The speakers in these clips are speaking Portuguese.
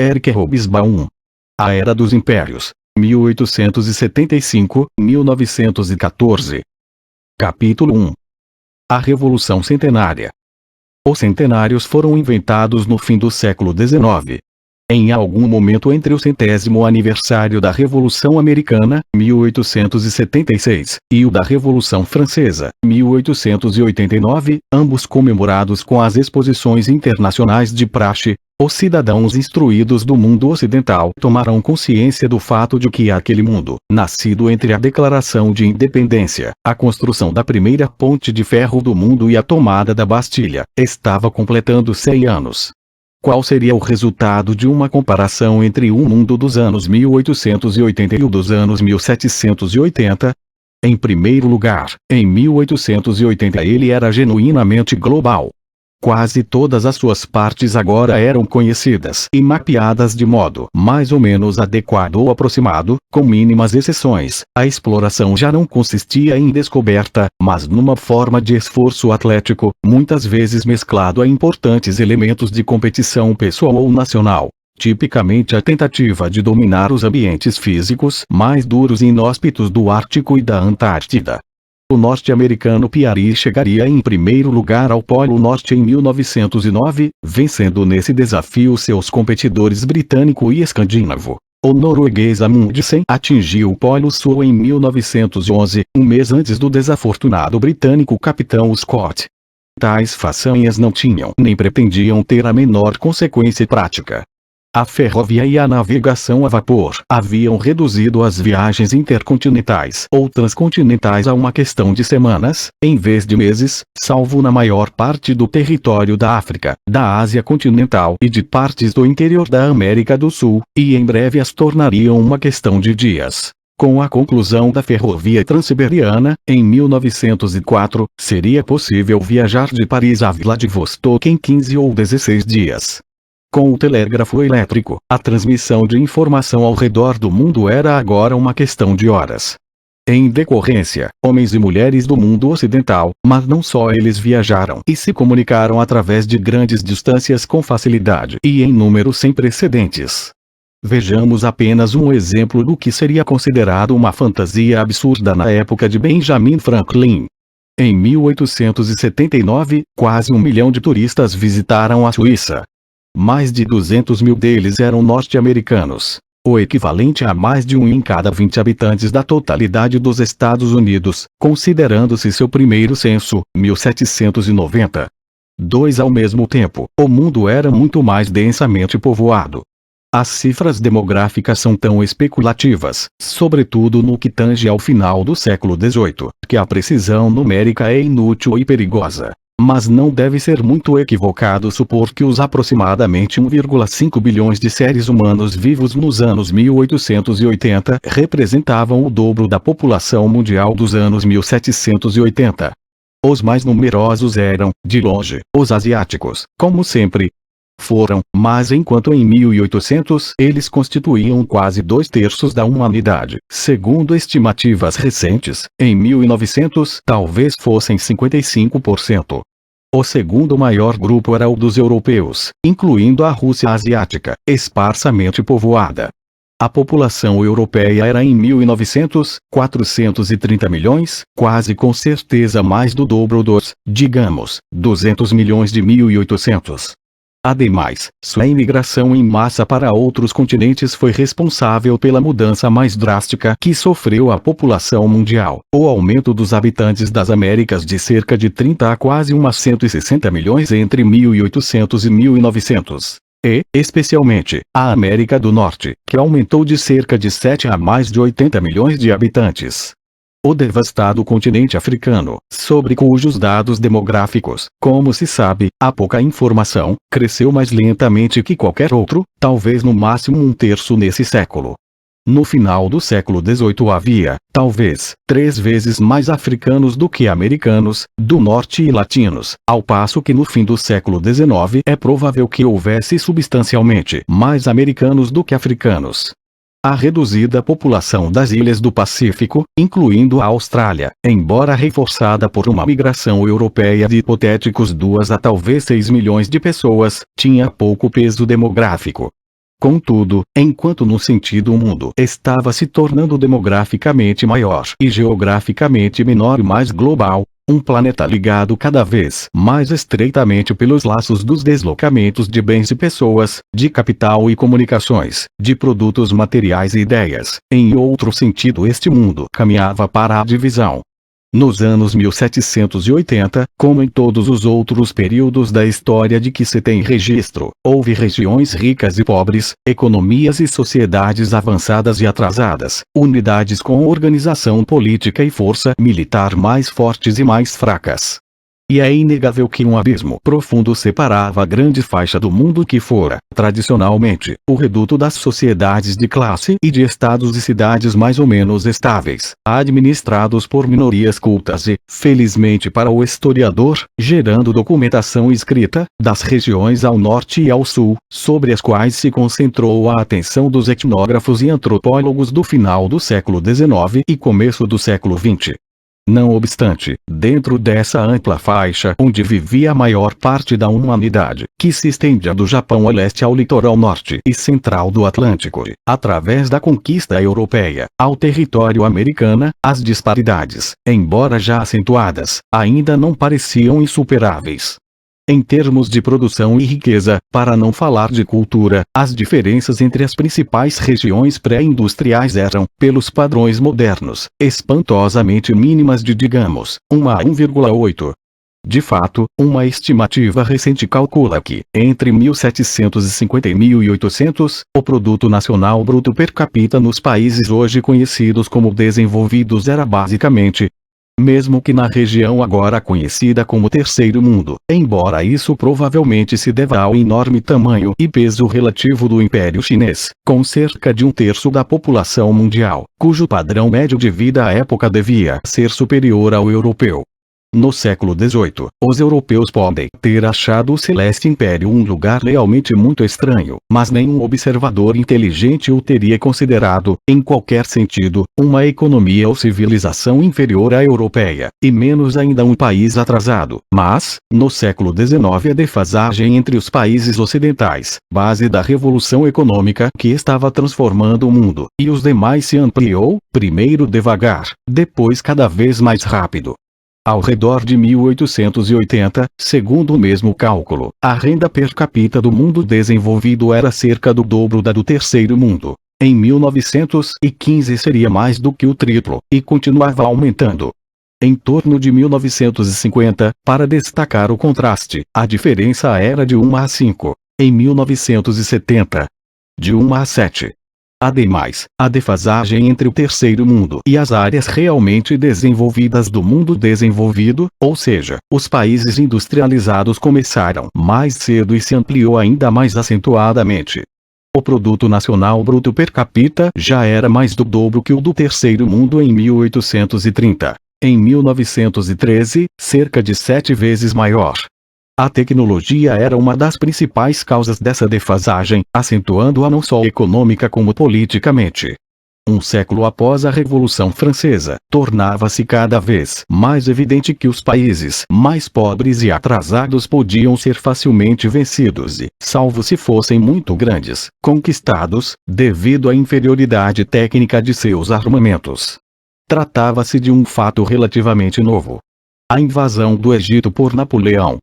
Eric Hobsbawm. A Era dos Impérios, 1875-1914. Capítulo 1. A Revolução Centenária. Os centenários foram inventados no fim do século XIX. Em algum momento entre o 100º aniversário da Revolução Americana, 1876, e o da Revolução Francesa, 1889, ambos comemorados com as exposições internacionais de praxe, os cidadãos instruídos do mundo ocidental tomaram consciência do fato de que aquele mundo, nascido entre a Declaração de Independência, a construção da primeira ponte de ferro do mundo e a tomada da Bastilha, estava completando 100 anos. Qual seria o resultado de uma comparação entre o mundo dos anos 1880 e o dos anos 1780? Em primeiro lugar, em 1880 ele era genuinamente global. Quase todas as suas partes agora eram conhecidas e mapeadas de modo mais ou menos adequado ou aproximado, com mínimas exceções. A exploração já não consistia em descoberta, mas numa forma de esforço atlético, muitas vezes mesclado a importantes elementos de competição pessoal ou nacional. Tipicamente a tentativa de dominar os ambientes físicos mais duros e inóspitos do Ártico e da Antártida. O norte-americano Peary chegaria em primeiro lugar ao Polo Norte em 1909, vencendo nesse desafio seus competidores britânico e escandinavo. O norueguês Amundsen atingiu o Polo Sul em 1911, um mês antes do desafortunado britânico Capitão Scott. Tais façanhas não tinham nem pretendiam ter a menor consequência prática. A ferrovia e a navegação a vapor haviam reduzido as viagens intercontinentais ou transcontinentais a uma questão de semanas, em vez de meses, salvo na maior parte do território da África, da Ásia continental e de partes do interior da América do Sul, e em breve as tornariam uma questão de dias. Com a conclusão da ferrovia transiberiana, em 1904, seria possível viajar de Paris a Vladivostok em 15 ou 16 dias. Com o telégrafo elétrico, a transmissão de informação ao redor do mundo era agora uma questão de horas. Em decorrência, homens e mulheres do mundo ocidental, mas não só eles viajaram e se comunicaram através de grandes distâncias com facilidade e em números sem precedentes. Vejamos apenas um exemplo do que seria considerado uma fantasia absurda na época de Benjamin Franklin. Em 1879, quase 1 milhão de turistas visitaram a Suíça. Mais de 200 mil deles eram norte-americanos, o equivalente a mais de 1 em cada 20 habitantes da totalidade dos Estados Unidos, considerando-se seu primeiro censo, 1790. 2 Ao mesmo tempo, o mundo era muito mais densamente povoado. As cifras demográficas são tão especulativas, sobretudo no que tange ao final do século XVIII, que a precisão numérica é inútil e perigosa. Mas não deve ser muito equivocado supor que os aproximadamente 1,5 bilhões de seres humanos vivos nos anos 1880 representavam o dobro da população mundial dos anos 1780. Os mais numerosos eram, de longe, os asiáticos, como sempre foram, mas enquanto em 1800 eles constituíam quase 2/3 da humanidade, segundo estimativas recentes, em 1900 talvez fossem 55%. O segundo maior grupo era o dos europeus, incluindo a Rússia asiática, esparsamente povoada. A população europeia era em 1900, 430 milhões, quase com certeza mais do dobro dos, digamos, 200 milhões de 1800. Ademais, sua imigração em massa para outros continentes foi responsável pela mudança mais drástica que sofreu a população mundial, o aumento dos habitantes das Américas de cerca de 30 a quase 160 milhões entre 1800 e 1900. E, especialmente, a América do Norte, que aumentou de cerca de 7 a mais de 80 milhões de habitantes. O devastado continente africano, sobre cujos dados demográficos, como se sabe, há pouca informação, cresceu mais lentamente que qualquer outro, talvez no máximo 1/3 nesse século. No final do século XVIII havia, talvez, 3 vezes mais africanos do que americanos, do norte e latinos, ao passo que no fim do século XIX é provável que houvesse substancialmente mais americanos do que africanos. A reduzida população das ilhas do Pacífico, incluindo a Austrália, embora reforçada por uma migração europeia de hipotéticos 2 a talvez 6 milhões de pessoas, tinha pouco peso demográfico. Contudo, enquanto no sentido o mundo estava se tornando demograficamente maior e geograficamente menor e mais global, um planeta ligado cada vez mais estreitamente pelos laços dos deslocamentos de bens e pessoas, de capital e comunicações, de produtos materiais e ideias. Em outro sentido, este mundo caminhava para a divisão. Nos anos 1780, como em todos os outros períodos da história de que se tem registro, houve regiões ricas e pobres, economias e sociedades avançadas e atrasadas, unidades com organização política e força militar mais fortes e mais fracas. E é inegável que um abismo profundo separava a grande faixa do mundo que fora, tradicionalmente, o reduto das sociedades de classe e de estados e cidades mais ou menos estáveis, administrados por minorias cultas e, felizmente para o historiador, gerando documentação escrita, das regiões ao norte e ao sul, sobre as quais se concentrou a atenção dos etnógrafos e antropólogos do final do século XIX e começo do século XX. Não obstante, dentro dessa ampla faixa onde vivia a maior parte da humanidade, que se estendia do Japão a leste ao litoral norte e central do Atlântico, através da conquista europeia, ao território americano, as disparidades, embora já acentuadas, ainda não pareciam insuperáveis. Em termos de produção e riqueza, para não falar de cultura, as diferenças entre as principais regiões pré-industriais eram, pelos padrões modernos, espantosamente mínimas de digamos, 1 a 1,8. De fato, uma estimativa recente calcula que, entre 1750 e 1800, o produto nacional bruto per capita nos países hoje conhecidos como desenvolvidos era basicamente, mesmo que na região agora conhecida como Terceiro Mundo, embora isso provavelmente se deva ao enorme tamanho e peso relativo do Império Chinês, com cerca de 1/3 da população mundial, cujo padrão médio de vida à época devia ser superior ao europeu. No século XVIII, os europeus podem ter achado o Celeste Império um lugar realmente muito estranho, mas nenhum observador inteligente o teria considerado, em qualquer sentido, uma economia ou civilização inferior à europeia, e menos ainda um país atrasado. Mas, no século XIX a defasagem entre os países ocidentais, base da revolução econômica que estava transformando o mundo, e os demais se ampliou, primeiro devagar, depois cada vez mais rápido. Ao redor de 1880, segundo o mesmo cálculo, a renda per capita do mundo desenvolvido era cerca do dobro da do Terceiro Mundo. Em 1915 seria mais do que o triplo, e continuava aumentando. Em torno de 1950, para destacar o contraste, a diferença era de 1 a 5. Em 1970, de 1 a 7. Ademais, a defasagem entre o Terceiro Mundo e as áreas realmente desenvolvidas do mundo desenvolvido, ou seja, os países industrializados começaram mais cedo e se ampliou ainda mais acentuadamente. O produto nacional bruto per capita já era mais do dobro que o do Terceiro Mundo em 1830. Em 1913, cerca de 7 vezes maior. A tecnologia era uma das principais causas dessa defasagem, acentuando-a não só econômica como politicamente. Um século após a Revolução Francesa, tornava-se cada vez mais evidente que os países mais pobres e atrasados podiam ser facilmente vencidos e, salvo se fossem muito grandes, conquistados, devido à inferioridade técnica de seus armamentos. Tratava-se de um fato relativamente novo. A invasão do Egito por Napoleão,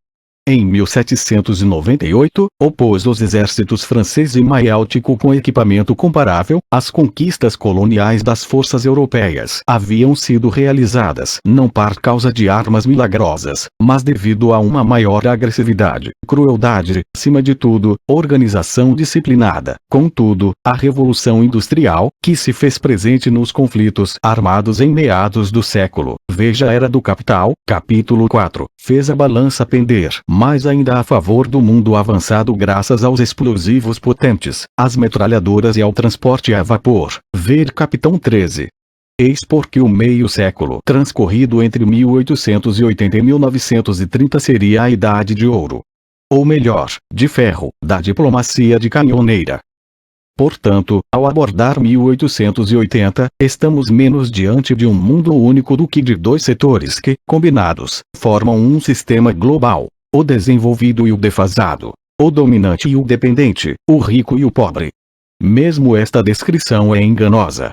em 1798, opôs os exércitos francês e maiáltico com equipamento comparável. As conquistas coloniais das forças europeias haviam sido realizadas não por causa de armas milagrosas, mas devido a uma maior agressividade, crueldade, acima de tudo, organização disciplinada. Contudo, a Revolução Industrial, que se fez presente nos conflitos armados em meados do século, veja Era do Capital, capítulo 4, fez a balança pender mais ainda a favor do mundo avançado graças aos explosivos potentes, às metralhadoras e ao transporte a vapor. Ver Capitão 13. Eis porque o meio século transcorrido entre 1880 e 1930 seria a Idade de Ouro. Ou melhor, de ferro, da diplomacia de canhoneira. Portanto, ao abordar 1880, estamos menos diante de um mundo único do que de dois setores que, combinados, formam um sistema global: o desenvolvido e o defasado, o dominante e o dependente, o rico e o pobre. Mesmo esta descrição é enganosa.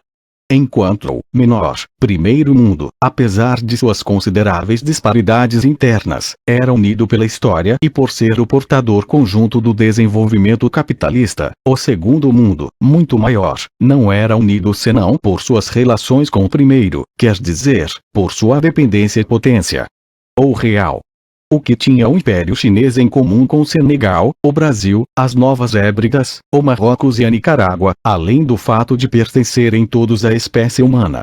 Enquanto o menor, primeiro mundo, apesar de suas consideráveis disparidades internas, era unido pela história e por ser o portador conjunto do desenvolvimento capitalista, o segundo mundo, muito maior, não era unido senão por suas relações com o primeiro, quer dizer, por sua dependência e potência. Ou real. O que tinha o Império Chinês em comum com o Senegal, o Brasil, as Novas Hébridas, o Marrocos e a Nicarágua, além do fato de pertencerem todos à espécie humana.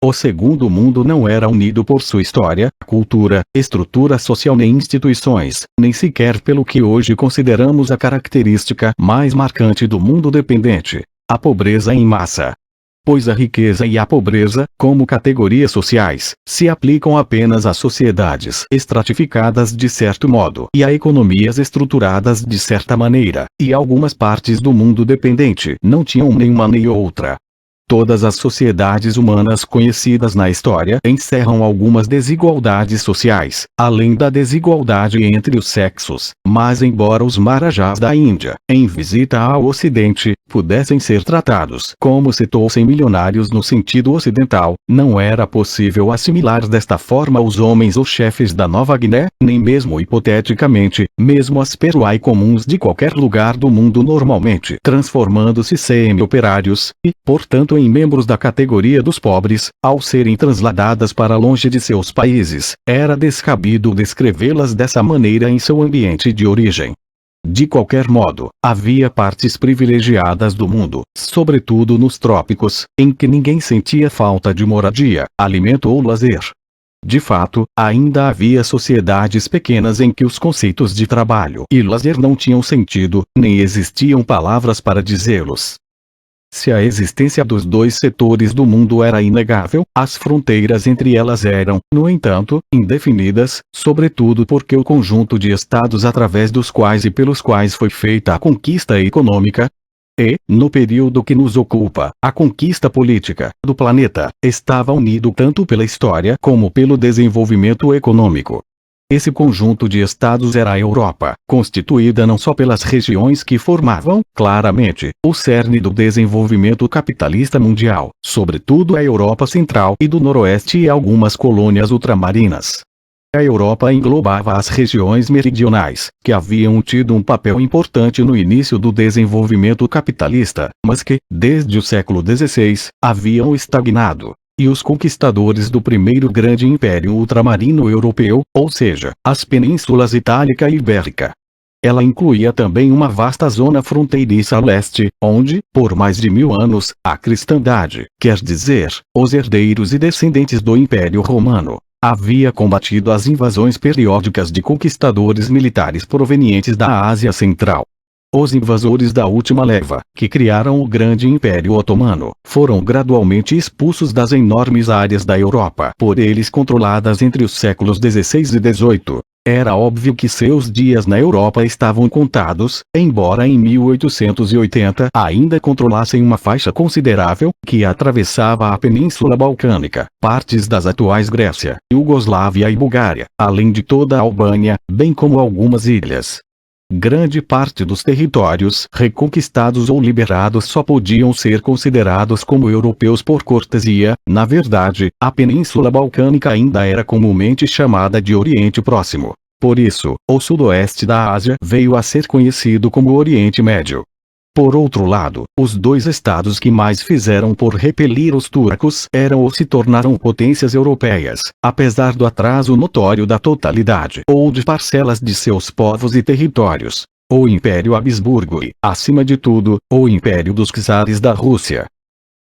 O segundo mundo não era unido por sua história, cultura, estrutura social nem instituições, nem sequer pelo que hoje consideramos a característica mais marcante do mundo dependente: a pobreza em massa. Pois a riqueza e a pobreza, como categorias sociais, se aplicam apenas às sociedades estratificadas de certo modo e a economias estruturadas de certa maneira, e algumas partes do mundo dependente não tinham nenhuma nem outra. Todas as sociedades humanas conhecidas na história encerram algumas desigualdades sociais, além da desigualdade entre os sexos, mas embora os marajás da Índia, em visita ao Ocidente, pudessem ser tratados como se fossem milionários no sentido ocidental, não era possível assimilar desta forma os homens ou chefes da Nova Guiné, nem mesmo hipoteticamente, mesmo as peruai comuns de qualquer lugar do mundo normalmente transformando-se semi-operários, e, portanto em membros da categoria dos pobres, ao serem transladadas para longe de seus países, era descabido descrevê-las dessa maneira em seu ambiente de origem. De qualquer modo, havia partes privilegiadas do mundo, sobretudo nos trópicos, em que ninguém sentia falta de moradia, alimento ou lazer. De fato, ainda havia sociedades pequenas em que os conceitos de trabalho e lazer não tinham sentido, nem existiam palavras para dizê-los. Se a existência dos dois setores do mundo era inegável, as fronteiras entre elas eram, no entanto, indefinidas, sobretudo porque o conjunto de estados através dos quais e pelos quais foi feita a conquista econômica, e, no período que nos ocupa, a conquista política do planeta, estava unido tanto pela história como pelo desenvolvimento econômico. Esse conjunto de estados era a Europa, constituída não só pelas regiões que formavam, claramente, o cerne do desenvolvimento capitalista mundial, sobretudo a Europa Central e do Noroeste e algumas colônias ultramarinas. A Europa englobava as regiões meridionais, que haviam tido um papel importante no início do desenvolvimento capitalista, mas que, desde o século XVI, haviam estagnado. E os conquistadores do primeiro grande império ultramarino europeu, ou seja, as penínsulas Itálica e Ibérica. Ela incluía também uma vasta zona fronteiriça a leste, onde, por mais de 1000 anos, a cristandade, quer dizer, os herdeiros e descendentes do Império Romano, havia combatido as invasões periódicas de conquistadores militares provenientes da Ásia Central. Os invasores da última leva, que criaram o grande Império Otomano, foram gradualmente expulsos das enormes áreas da Europa por eles controladas entre os séculos XVI e XVIII. Era óbvio que seus dias na Europa estavam contados, embora em 1880 ainda controlassem uma faixa considerável, que atravessava a Península Balcânica, partes das atuais Grécia, Iugoslávia e Bulgária, além de toda a Albânia, bem como algumas ilhas. Grande parte dos territórios reconquistados ou liberados só podiam ser considerados como europeus por cortesia. Na verdade, a Península Balcânica ainda era comumente chamada de Oriente Próximo. Por isso, o sudoeste da Ásia veio a ser conhecido como Oriente Médio. Por outro lado, os dois estados que mais fizeram por repelir os turcos eram ou se tornaram potências europeias, apesar do atraso notório da totalidade ou de parcelas de seus povos e territórios: o Império Habsburgo e, acima de tudo, o Império dos Czares da Rússia.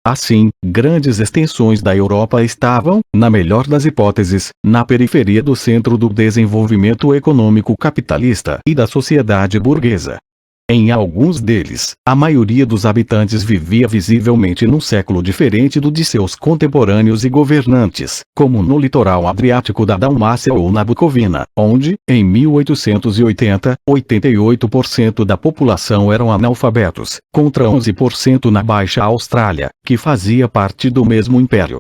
Assim, grandes extensões da Europa estavam, na melhor das hipóteses, na periferia do centro do desenvolvimento econômico capitalista e da sociedade burguesa. Em alguns deles, a maioria dos habitantes vivia visivelmente num século diferente do de seus contemporâneos e governantes, como no litoral adriático da Dalmácia ou na Bucovina, onde, em 1880, 88% da população eram analfabetos, contra 11% na Baixa Austrália, que fazia parte do mesmo império.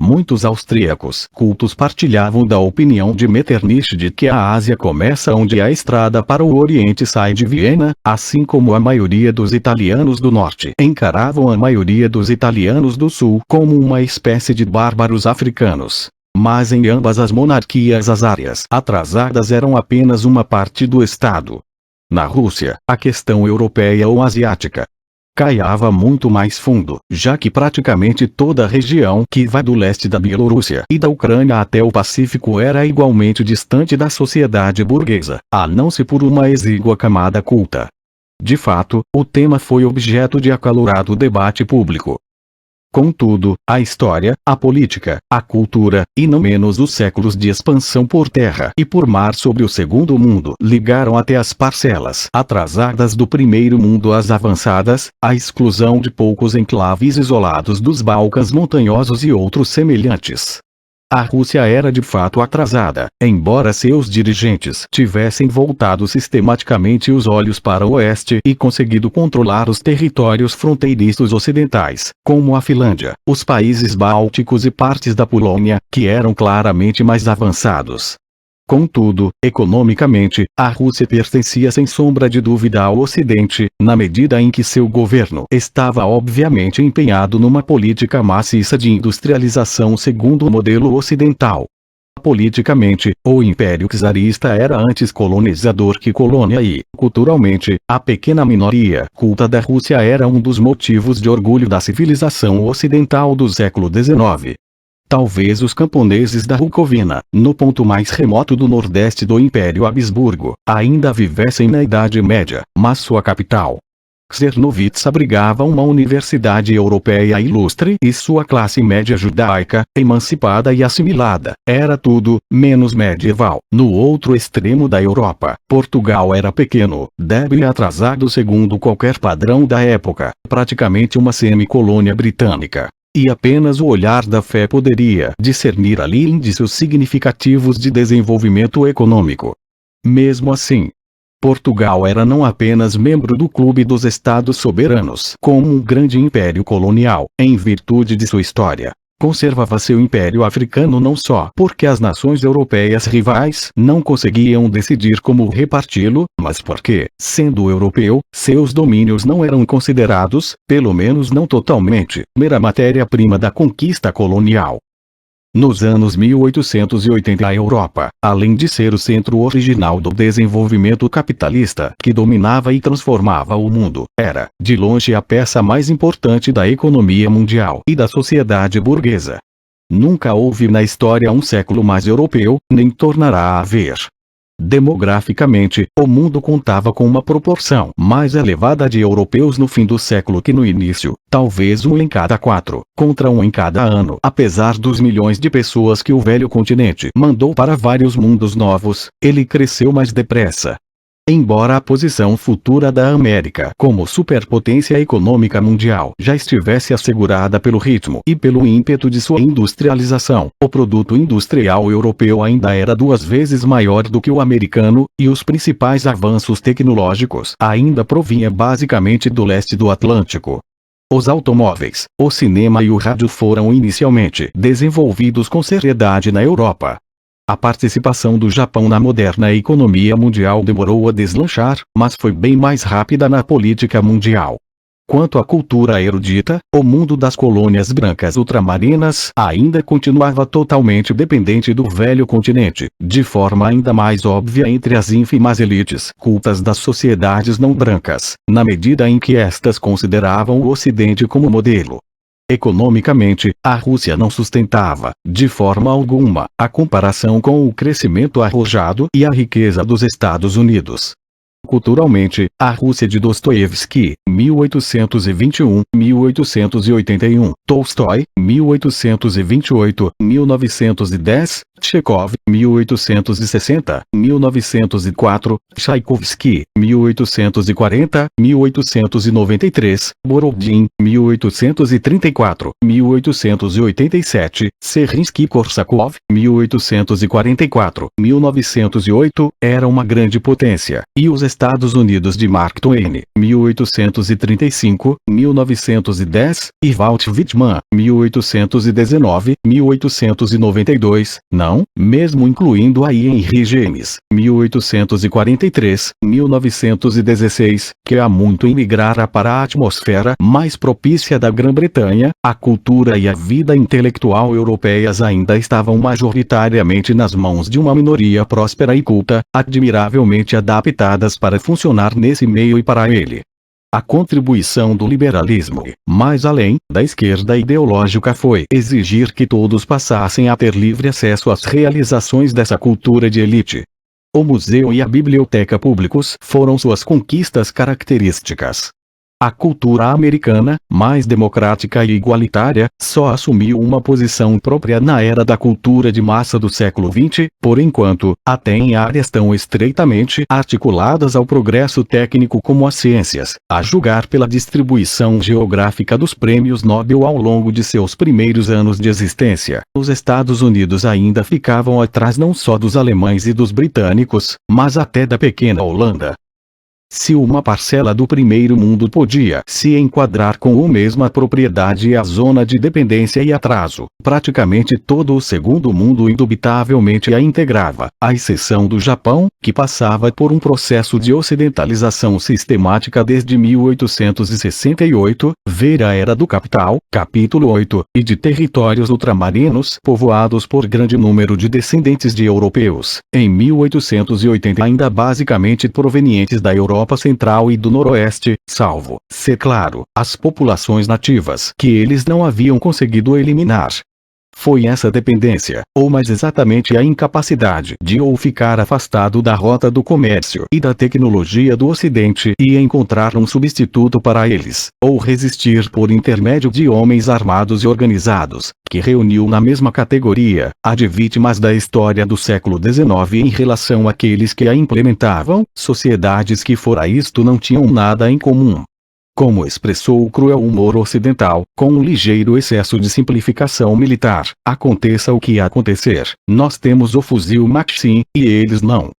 Muitos austríacos cultos partilhavam da opinião de Metternich de que a Ásia começa onde a estrada para o Oriente sai de Viena, assim como a maioria dos italianos do Norte encaravam a maioria dos italianos do Sul como uma espécie de bárbaros africanos. Mas em ambas as monarquias as áreas atrasadas eram apenas uma parte do Estado. Na Rússia, a questão europeia ou asiática caiava muito mais fundo, já que praticamente toda a região que vai do leste da Bielorrússia e da Ucrânia até o Pacífico era igualmente distante da sociedade burguesa, a não ser por uma exígua camada culta. De fato, o tema foi objeto de acalorado debate público. Contudo, a história, a política, a cultura, e não menos os séculos de expansão por terra e por mar sobre o Segundo Mundo ligaram até as parcelas atrasadas do Primeiro Mundo às avançadas, à exclusão de poucos enclaves isolados dos Balcãs montanhosos e outros semelhantes. A Rússia era de fato atrasada, embora seus dirigentes tivessem voltado sistematicamente os olhos para o oeste e conseguido controlar os territórios fronteiriços ocidentais, como a Finlândia, os países bálticos e partes da Polônia, que eram claramente mais avançados. Contudo, economicamente, a Rússia pertencia sem sombra de dúvida ao Ocidente, na medida em que seu governo estava obviamente empenhado numa política maciça de industrialização segundo o modelo ocidental. Politicamente, o Império Czarista era antes colonizador que colônia e, culturalmente, a pequena minoria culta da Rússia era um dos motivos de orgulho da civilização ocidental do século XIX. Talvez os camponeses da Bucovina, no ponto mais remoto do nordeste do Império Habsburgo, ainda vivessem na Idade Média, mas sua capital, Czernowitz, abrigava uma universidade europeia ilustre e sua classe média judaica, emancipada e assimilada, era tudo, menos medieval. No outro extremo da Europa, Portugal era pequeno, débil e atrasado segundo qualquer padrão da época, praticamente uma semi-colônia britânica. E apenas o olhar da fé poderia discernir ali indícios significativos de desenvolvimento econômico. Mesmo assim, Portugal era não apenas membro do Clube dos Estados Soberanos, como um grande império colonial, em virtude de sua história. Conservava seu império africano não só porque as nações europeias rivais não conseguiam decidir como reparti-lo, mas porque, sendo europeu, seus domínios não eram considerados, pelo menos não totalmente, mera matéria-prima da conquista colonial. Nos anos 1880 a Europa, além de ser o centro original do desenvolvimento capitalista que dominava e transformava o mundo, era, de longe, a peça mais importante da economia mundial e da sociedade burguesa. Nunca houve na história um século mais europeu, nem tornará a haver. Demograficamente, o mundo contava com uma proporção mais elevada de europeus no fim do século que no início, talvez 1 em cada 4, contra 1 em cada ano. Apesar dos milhões de pessoas que o velho continente mandou para vários mundos novos, ele cresceu mais depressa. Embora a posição futura da América como superpotência econômica mundial já estivesse assegurada pelo ritmo e pelo ímpeto de sua industrialização, o produto industrial europeu ainda era 2 vezes maior do que o americano, e os principais avanços tecnológicos ainda provinham basicamente do leste do Atlântico. Os automóveis, o cinema e o rádio foram inicialmente desenvolvidos com seriedade na Europa. A participação do Japão na moderna economia mundial demorou a deslanchar, mas foi bem mais rápida na política mundial. Quanto à cultura erudita, o mundo das colônias brancas ultramarinas ainda continuava totalmente dependente do velho continente, de forma ainda mais óbvia entre as ínfimas elites cultas das sociedades não brancas, na medida em que estas consideravam o Ocidente como modelo. Economicamente, a Rússia não sustentava, de forma alguma, a comparação com o crescimento arrojado e a riqueza dos Estados Unidos. Culturalmente, a Rússia de Dostoiévski, 1821-1881, Tolstói, 1828-1910, Chekhov, 1860, 1904, Tchaikovsky, 1840, 1893, Borodin, 1834, 1887, Serhinsky-Korsakov, 1844, 1908, era uma grande potência, e os Estados Unidos de Mark Twain, 1835, 1910, e Walt Whitman, 1819, 1892, não, mesmo incluindo a Henry James, 1843, 1916, que há muito emigrara para a atmosfera mais propícia da Grã-Bretanha, a cultura e a vida intelectual europeias ainda estavam majoritariamente nas mãos de uma minoria próspera e culta, admiravelmente adaptadas para funcionar nesse meio e para ele. A contribuição do liberalismo, mais além da esquerda ideológica, foi exigir que todos passassem a ter livre acesso às realizações dessa cultura de elite. O museu e a biblioteca públicos foram suas conquistas características. A cultura americana, mais democrática e igualitária, só assumiu uma posição própria na era da cultura de massa do século XX, por enquanto, até em áreas tão estreitamente articuladas ao progresso técnico como as ciências, a julgar pela distribuição geográfica dos prêmios Nobel ao longo de seus primeiros anos de existência. Os Estados Unidos ainda ficavam atrás não só dos alemães e dos britânicos, mas até da pequena Holanda. Se uma parcela do primeiro mundo podia se enquadrar com a mesma propriedade e a zona de dependência e atraso, praticamente todo o segundo mundo indubitavelmente a integrava, à exceção do Japão, que passava por um processo de ocidentalização sistemática desde 1868, ver a Era do Capital, capítulo 8, e de territórios ultramarinos povoados por grande número de descendentes de europeus, em 1880 ainda basicamente provenientes da Europa Central e do Noroeste, salvo, ser claro, as populações nativas que eles não haviam conseguido eliminar. Foi essa dependência, ou mais exatamente a incapacidade de ou ficar afastado da rota do comércio e da tecnologia do Ocidente e encontrar um substituto para eles, ou resistir por intermédio de homens armados e organizados, que reuniu na mesma categoria a de vítimas da história do século XIX em relação àqueles que a implementavam, sociedades que fora isto não tinham nada em comum. Como expressou o cruel humor ocidental, com um ligeiro excesso de simplificação militar, aconteça o que acontecer, nós temos o fuzil Maxim, e eles não.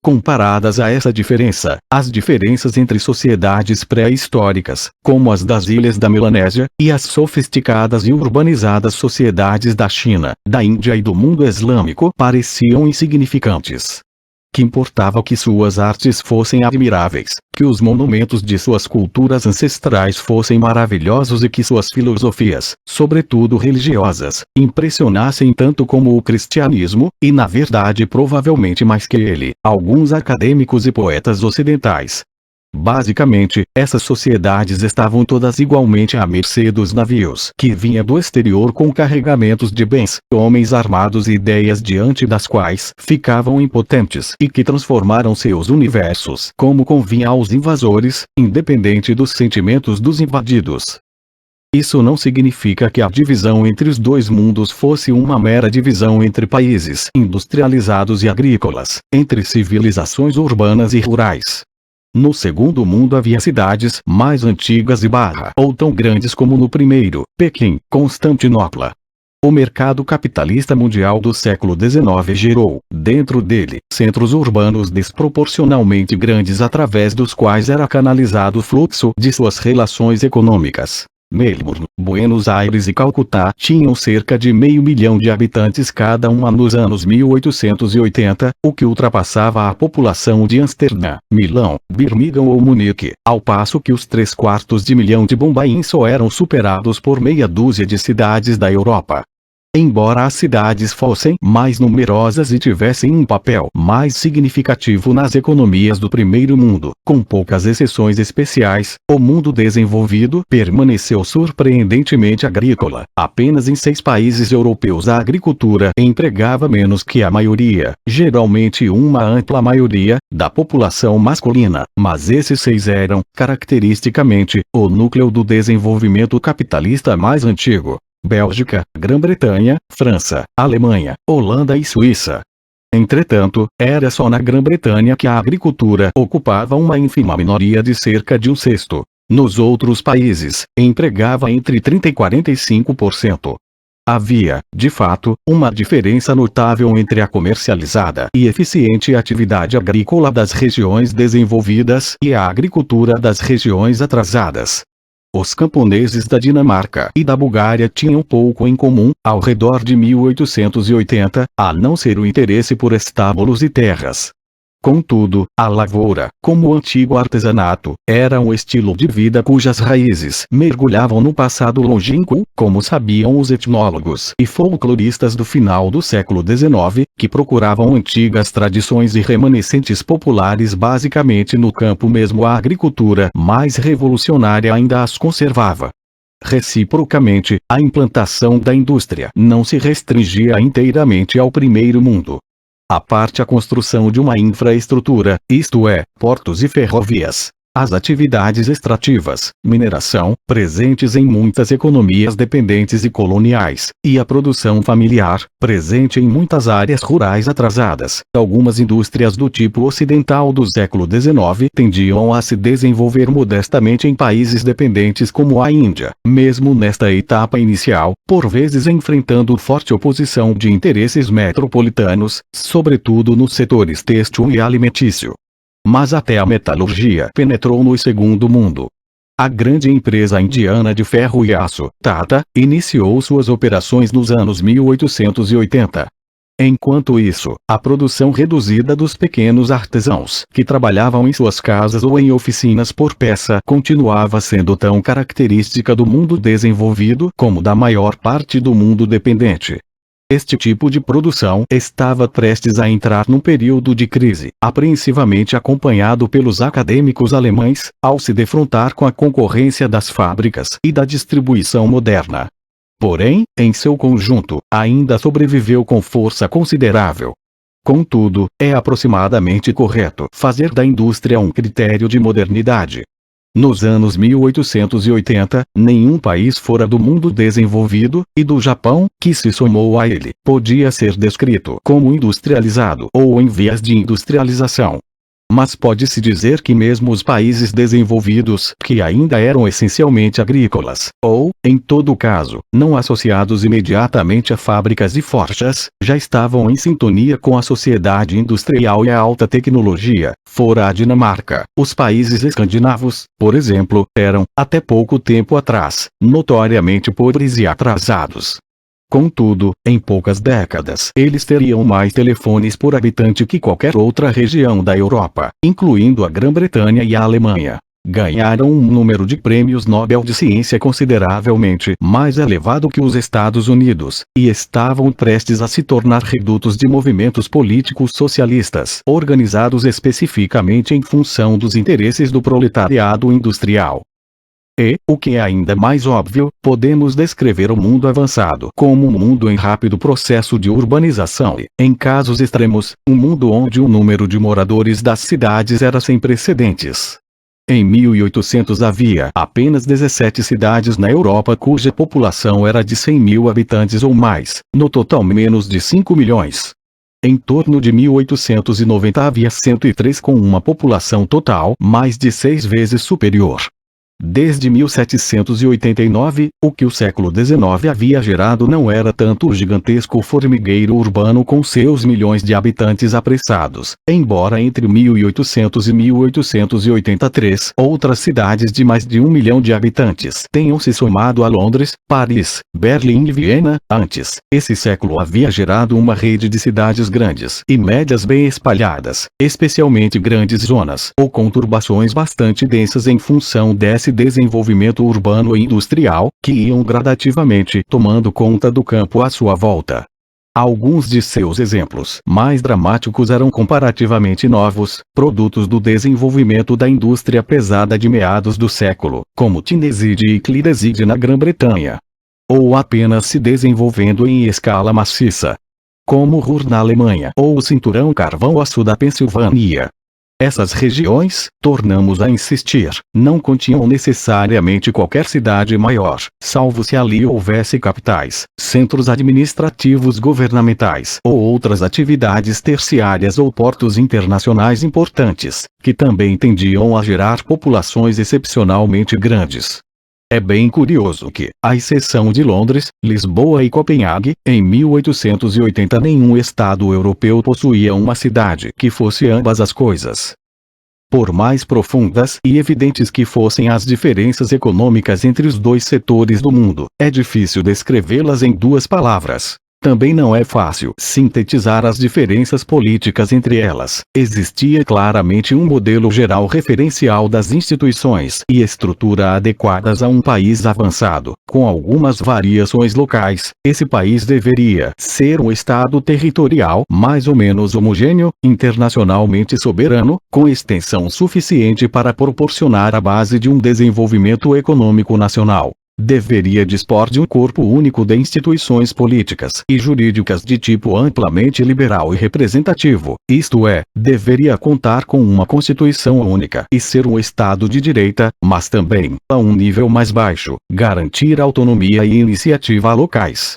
Comparadas a essa diferença, as diferenças entre sociedades pré-históricas, como as das ilhas da Melanésia, e as sofisticadas e urbanizadas sociedades da China, da Índia e do mundo islâmico pareciam insignificantes. Que importava que suas artes fossem admiráveis, que os monumentos de suas culturas ancestrais fossem maravilhosos e que suas filosofias, sobretudo religiosas, impressionassem tanto como o cristianismo, e na verdade provavelmente mais que ele, alguns acadêmicos e poetas ocidentais. Basicamente, essas sociedades estavam todas igualmente à mercê dos navios que vinham do exterior com carregamentos de bens, homens armados e ideias diante das quais ficavam impotentes e que transformaram seus universos como convinha aos invasores, independente dos sentimentos dos invadidos. Isso não significa que a divisão entre os dois mundos fosse uma mera divisão entre países industrializados e agrícolas, entre civilizações urbanas e rurais. No segundo mundo havia cidades mais antigas e ou tão grandes como no primeiro, Pequim, Constantinopla. O mercado capitalista mundial do século XIX gerou, dentro dele, centros urbanos desproporcionalmente grandes através dos quais era canalizado o fluxo de suas relações econômicas. Melbourne, Buenos Aires e Calcutá tinham cerca de 500 mil de habitantes cada uma nos anos 1880, o que ultrapassava a população de Amsterdã, Milão, Birmingham ou Munique, ao passo que os 3/4 milhão de Bombaim só eram superados por meia dúzia de cidades da Europa. Embora as cidades fossem mais numerosas e tivessem um papel mais significativo nas economias do primeiro mundo, com poucas exceções especiais, o mundo desenvolvido permaneceu surpreendentemente agrícola. Apenas em 6 países europeus a agricultura empregava menos que a maioria, geralmente uma ampla maioria, da população masculina, mas esses 6 eram, caracteristicamente, o núcleo do desenvolvimento capitalista mais antigo. Bélgica, Grã-Bretanha, França, Alemanha, Holanda e Suíça. Entretanto, era só na Grã-Bretanha que a agricultura ocupava uma ínfima minoria de cerca de um sexto. Nos outros países, empregava entre 30% e 45%. Havia, de fato, uma diferença notável entre a comercializada e eficiente atividade agrícola das regiões desenvolvidas e a agricultura das regiões atrasadas. Os camponeses da Dinamarca e da Bulgária tinham pouco em comum, ao redor de 1880, a não ser o interesse por estábulos e terras. Contudo, a lavoura, como o antigo artesanato, era um estilo de vida cujas raízes mergulhavam no passado longínquo, como sabiam os etnólogos e folcloristas do final do século XIX, que procuravam antigas tradições e remanescentes populares basicamente no campo. Mesmo a agricultura mais revolucionária ainda as conservava. Reciprocamente, a implantação da indústria não se restringia inteiramente ao primeiro mundo. A parte a construção de uma infraestrutura, isto é, portos e ferrovias. As atividades extrativas, mineração, presentes em muitas economias dependentes e coloniais, e a produção familiar, presente em muitas áreas rurais atrasadas. Algumas indústrias do tipo ocidental do século XIX tendiam a se desenvolver modestamente em países dependentes como a Índia, mesmo nesta etapa inicial, por vezes enfrentando forte oposição de interesses metropolitanos, sobretudo nos setores têxtil e alimentício. Mas até a metalurgia penetrou no segundo mundo. A grande empresa indiana de ferro e aço, Tata, iniciou suas operações nos anos 1880. Enquanto isso, a produção reduzida dos pequenos artesãos que trabalhavam em suas casas ou em oficinas por peça continuava sendo tão característica do mundo desenvolvido como da maior parte do mundo dependente. Este tipo de produção estava prestes a entrar num período de crise, apreensivamente acompanhado pelos acadêmicos alemães, ao se defrontar com a concorrência das fábricas e da distribuição moderna. Porém, em seu conjunto, ainda sobreviveu com força considerável. Contudo, é aproximadamente correto fazer da indústria um critério de modernidade. Nos anos 1880, nenhum país fora do mundo desenvolvido, e do Japão, que se somou a ele, podia ser descrito como industrializado ou em vias de industrialização. Mas pode-se dizer que mesmo os países desenvolvidos, que ainda eram essencialmente agrícolas, ou, em todo caso, não associados imediatamente a fábricas e forjas, já estavam em sintonia com a sociedade industrial e a alta tecnologia. Fora a Dinamarca, os países escandinavos, por exemplo, eram, até pouco tempo atrás, notoriamente pobres e atrasados. Contudo, em poucas décadas, eles teriam mais telefones por habitante que qualquer outra região da Europa, incluindo a Grã-Bretanha e a Alemanha. Ganharam um número de prêmios Nobel de Ciência consideravelmente mais elevado que os Estados Unidos, e estavam prestes a se tornar redutos de movimentos políticos socialistas, organizados especificamente em função dos interesses do proletariado industrial. E, o que é ainda mais óbvio, podemos descrever o mundo avançado como um mundo em rápido processo de urbanização e, em casos extremos, um mundo onde o número de moradores das cidades era sem precedentes. Em 1800 havia apenas 17 cidades na Europa cuja população era de 100 mil habitantes ou mais, no total menos de 5 milhões. Em torno de 1890 havia 103 com uma população total mais de 6 vezes superior. Desde 1789, o que o século XIX havia gerado não era tanto o gigantesco formigueiro urbano com seus milhões de habitantes apressados, embora entre 1800 e 1883 outras cidades de mais de 1 milhão de habitantes tenham se somado a Londres, Paris, Berlim e Viena. Antes, esse século havia gerado uma rede de cidades grandes e médias bem espalhadas, especialmente grandes zonas ou conturbações bastante densas em função desse desenvolvimento urbano e industrial, que iam gradativamente tomando conta do campo à sua volta. Alguns de seus exemplos mais dramáticos eram comparativamente novos, produtos do desenvolvimento da indústria pesada de meados do século, como Tyneside e Clydeside na Grã-Bretanha. Ou apenas se desenvolvendo em escala maciça, como Ruhr na Alemanha ou o cinturão carvão-aço da Pensilvânia. Essas regiões, tornamos a insistir, não continham necessariamente qualquer cidade maior, salvo se ali houvesse capitais, centros administrativos governamentais ou outras atividades terciárias ou portos internacionais importantes, que também tendiam a gerar populações excepcionalmente grandes. É bem curioso que, à exceção de Londres, Lisboa e Copenhague, em 1880 nenhum estado europeu possuía uma cidade que fosse ambas as coisas. Por mais profundas e evidentes que fossem as diferenças econômicas entre os dois setores do mundo, é difícil descrevê-las em duas palavras. Também não é fácil sintetizar as diferenças políticas entre elas. Existia claramente um modelo geral referencial das instituições e estrutura adequadas a um país avançado, com algumas variações locais. Esse país deveria ser um estado territorial mais ou menos homogêneo, internacionalmente soberano, com extensão suficiente para proporcionar a base de um desenvolvimento econômico nacional. Deveria dispor de um corpo único de instituições políticas e jurídicas de tipo amplamente liberal e representativo, isto é, deveria contar com uma constituição única e ser um Estado de direita, mas também, a um nível mais baixo, garantir autonomia e iniciativa locais.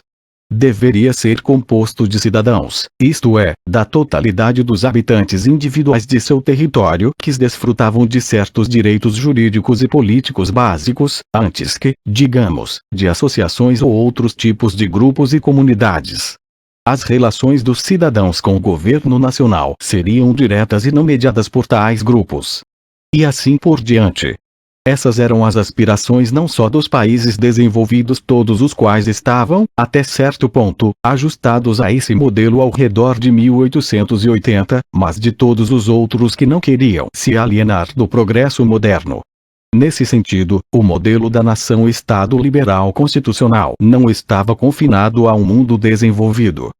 Deveria ser composto de cidadãos, isto é, da totalidade dos habitantes individuais de seu território que desfrutavam de certos direitos jurídicos e políticos básicos, antes que, digamos, de associações ou outros tipos de grupos e comunidades. As relações dos cidadãos com o governo nacional seriam diretas e não mediadas por tais grupos. E assim por diante. Essas eram as aspirações não só dos países desenvolvidos, todos os quais estavam, até certo ponto, ajustados a esse modelo ao redor de 1880, mas de todos os outros que não queriam se alienar do progresso moderno. Nesse sentido, o modelo da nação-estado liberal constitucional não estava confinado a um mundo desenvolvido.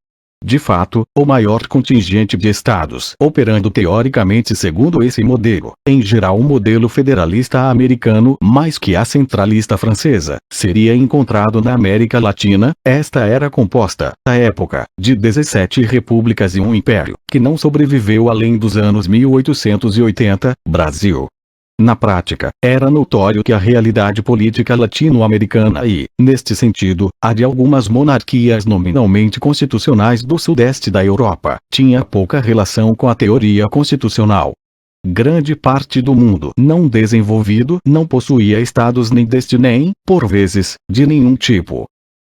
De fato, o maior contingente de estados operando teoricamente segundo esse modelo, em geral o modelo federalista americano mais que a centralista francesa, seria encontrado na América Latina. Esta era composta, à época, de 17 repúblicas e um império, que não sobreviveu além dos anos 1880, Brasil. Na prática, era notório que a realidade política latino-americana e, neste sentido, a de algumas monarquias nominalmente constitucionais do sudeste da Europa, tinha pouca relação com a teoria constitucional. Grande parte do mundo não desenvolvido não possuía estados nem deste nem, por vezes, de nenhum tipo.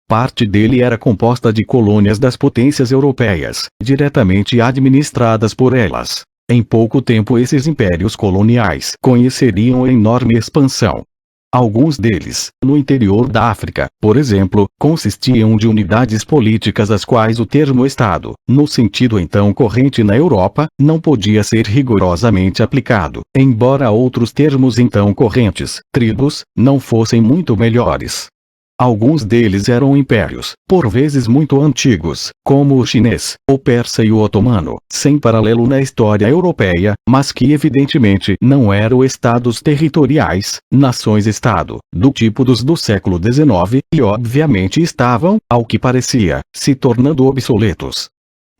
Parte dele era composta de colônias das potências europeias, diretamente administradas por elas. Em pouco tempo esses impérios coloniais conheceriam enorme expansão. Alguns deles, no interior da África, por exemplo, consistiam de unidades políticas às quais o termo Estado, no sentido então corrente na Europa, não podia ser rigorosamente aplicado, embora outros termos então correntes, tribos, não fossem muito melhores. Alguns deles eram impérios, por vezes muito antigos, como o chinês, o persa e o otomano, sem paralelo na história europeia, mas que evidentemente não eram estados territoriais, nações-estado, do tipo dos do século XIX, e obviamente estavam, ao que parecia, se tornando obsoletos.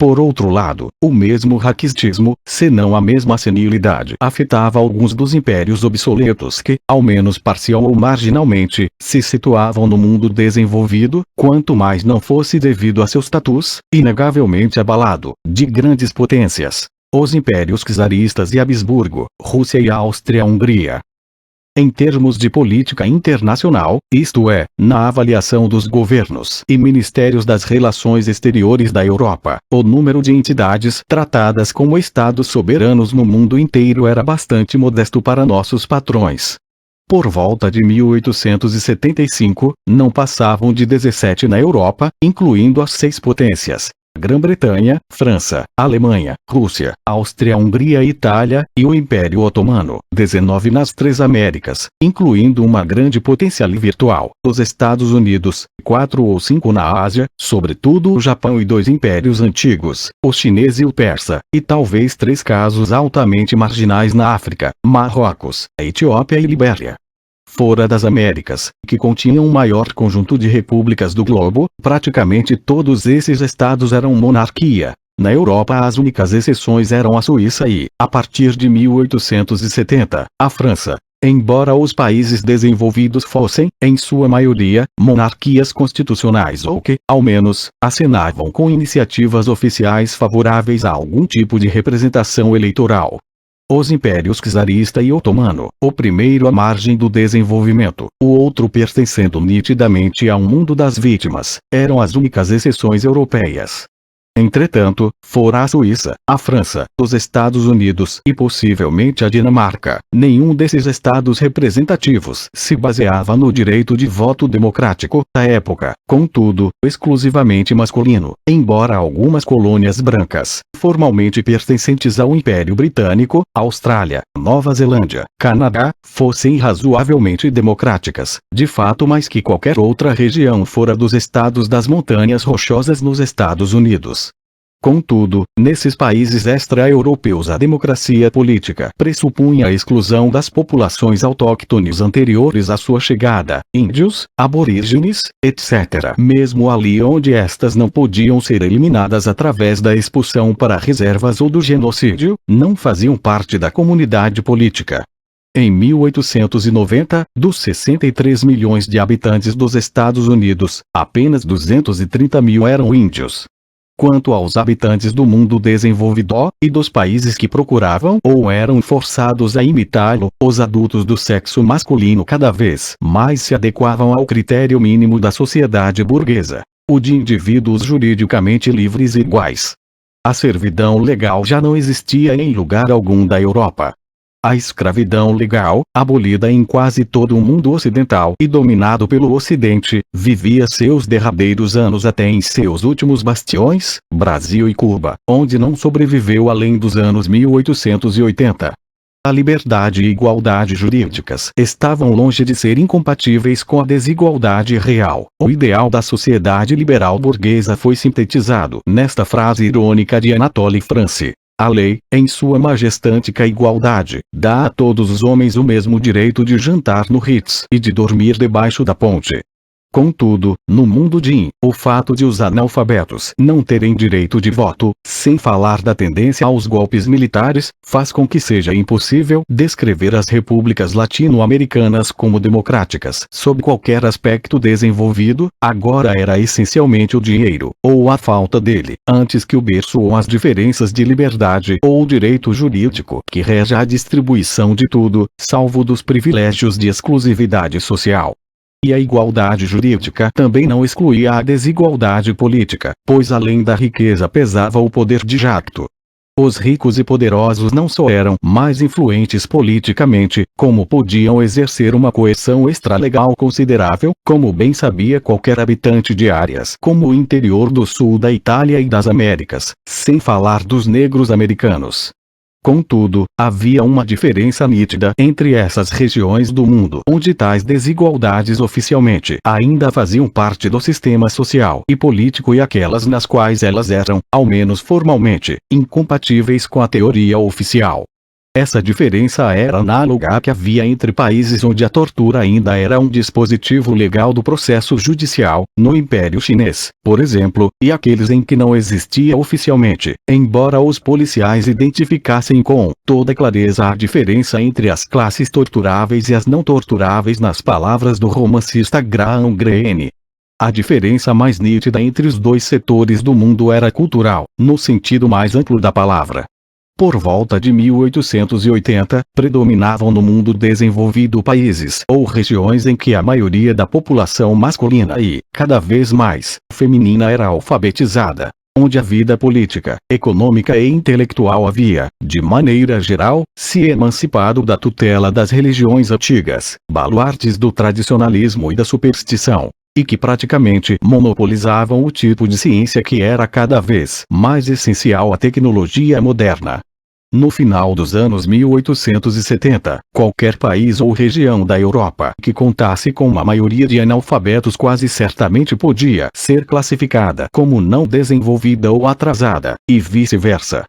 Por outro lado, o mesmo raquistismo, se não a mesma senilidade, afetava alguns dos impérios obsoletos que, ao menos parcial ou marginalmente, se situavam no mundo desenvolvido, quanto mais não fosse devido a seu status, inegavelmente abalado, de grandes potências. Os impérios czaristas e Habsburgo, Rússia e Áustria-Hungria. Em termos de política internacional, isto é, na avaliação dos governos e ministérios das relações exteriores da Europa, o número de entidades tratadas como estados soberanos no mundo inteiro era bastante modesto para nossos patrões. Por volta de 1875, não passavam de 17 na Europa, incluindo as 6 potências: Grã-Bretanha, França, Alemanha, Rússia, Áustria-Hungria e Itália, e o Império Otomano, 19 nas 3 Américas, incluindo uma grande potência virtual, os Estados Unidos, 4 ou 5 na Ásia, sobretudo o Japão e 2 impérios antigos, o chinês e o persa, e talvez 3 casos altamente marginais na África, Marrocos, a Etiópia e Libéria. Fora das Américas, que continham o maior conjunto de repúblicas do globo, praticamente todos esses estados eram monarquia, Na Europa as únicas exceções eram a Suíça e, a partir de 1870, a França. Embora os países desenvolvidos fossem, em sua maioria, monarquias constitucionais ou que, ao menos, acenavam com iniciativas oficiais favoráveis a algum tipo de representação eleitoral. Os impérios czarista e otomano, o primeiro à margem do desenvolvimento, o outro pertencendo nitidamente a um mundo das vítimas, eram as únicas exceções europeias. Entretanto, fora a Suíça, a França, os Estados Unidos e possivelmente a Dinamarca, nenhum desses estados representativos se baseava no direito de voto democrático da época, contudo, exclusivamente masculino, embora algumas colônias brancas, formalmente pertencentes ao Império Britânico, Austrália, Nova Zelândia, Canadá, fossem razoavelmente democráticas, de fato mais que qualquer outra região fora dos estados das Montanhas Rochosas nos Estados Unidos. Contudo, nesses países extra-europeus a democracia política pressupunha a exclusão das populações autóctones anteriores à sua chegada, índios, aborígenes, etc. Mesmo ali onde estas não podiam ser eliminadas através da expulsão para reservas ou do genocídio, não faziam parte da comunidade política. Em 1890, dos 63 milhões de habitantes dos Estados Unidos, apenas 230 mil eram índios. Quanto aos habitantes do mundo desenvolvido, e dos países que procuravam ou eram forçados a imitá-lo, os adultos do sexo masculino cada vez mais se adequavam ao critério mínimo da sociedade burguesa, o de indivíduos juridicamente livres e iguais. A servidão legal já não existia em lugar algum da Europa. A escravidão legal, abolida em quase todo o mundo ocidental e dominado pelo Ocidente, vivia seus derradeiros anos até em seus últimos bastiões, Brasil e Cuba, onde não sobreviveu além dos anos 1880. A liberdade e igualdade jurídicas estavam longe de ser incompatíveis com a desigualdade real. O ideal da sociedade liberal burguesa foi sintetizado nesta frase irônica de Anatole France. A lei, em sua majestâtica igualdade, dá a todos os homens o mesmo direito de jantar no Ritz e de dormir debaixo da ponte. Contudo, no mundo o fato de os analfabetos não terem direito de voto, sem falar da tendência aos golpes militares, faz com que seja impossível descrever as repúblicas latino-americanas como democráticas sob qualquer aspecto desenvolvido. Agora era essencialmente o dinheiro, ou a falta dele, antes que o berço ou as diferenças de liberdade ou o direito jurídico que rege a distribuição de tudo, salvo dos privilégios de exclusividade social. E a igualdade jurídica também não excluía a desigualdade política, pois além da riqueza pesava o poder de jacto. Os ricos e poderosos não só eram mais influentes politicamente, como podiam exercer uma coerção extralegal considerável, como bem sabia qualquer habitante de áreas como o interior do sul da Itália e das Américas, sem falar dos negros americanos. Contudo, havia uma diferença nítida entre essas regiões do mundo onde tais desigualdades oficialmente ainda faziam parte do sistema social e político e aquelas nas quais elas eram, ao menos formalmente, incompatíveis com a teoria oficial. Essa diferença era análoga à que havia entre países onde a tortura ainda era um dispositivo legal do processo judicial, no Império Chinês, por exemplo, e aqueles em que não existia oficialmente, embora os policiais identificassem com toda clareza a diferença entre as classes torturáveis e as não torturáveis nas palavras do romancista Graham Greene. A diferença mais nítida entre os dois setores do mundo era cultural, no sentido mais amplo da palavra. Por volta de 1880, predominavam no mundo desenvolvido países ou regiões em que a maioria da população masculina e, cada vez mais, feminina era alfabetizada, onde a vida política, econômica e intelectual havia, de maneira geral, se emancipado da tutela das religiões antigas, baluartes do tradicionalismo e da superstição, e que praticamente monopolizavam o tipo de ciência que era cada vez mais essencial à tecnologia moderna. No final dos anos 1870, qualquer país ou região da Europa que contasse com uma maioria de analfabetos quase certamente podia ser classificada como não desenvolvida ou atrasada, e vice-versa.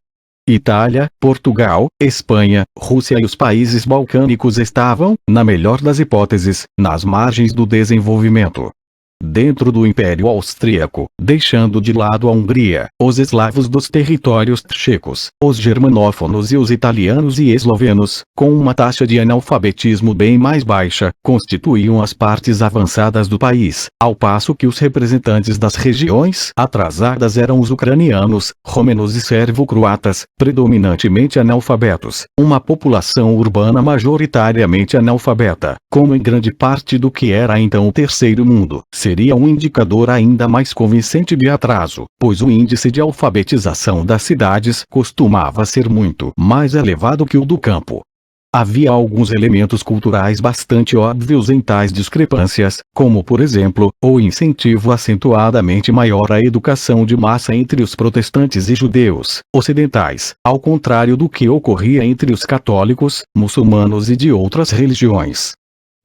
Itália, Portugal, Espanha, Rússia e os países balcânicos estavam, na melhor das hipóteses, nas margens do desenvolvimento. dentro do Império Austríaco, deixando de lado a Hungria, os eslavos dos territórios tchecos, os germanófonos e os italianos e eslovenos, com uma taxa de analfabetismo bem mais baixa, constituíam as partes avançadas do país, ao passo que os representantes das regiões atrasadas eram os ucranianos, rômenos e servo-croatas, predominantemente analfabetos, uma população urbana majoritariamente analfabeta, como em grande parte do que era então o Terceiro Mundo, seria um indicador ainda mais convincente de atraso, pois o índice de alfabetização das cidades costumava ser muito mais elevado que o do campo. Havia alguns elementos culturais bastante óbvios em tais discrepâncias, como por exemplo, o incentivo acentuadamente maior à educação de massa entre os protestantes e judeus ocidentais, ao contrário do que ocorria entre os católicos, muçulmanos e de outras religiões.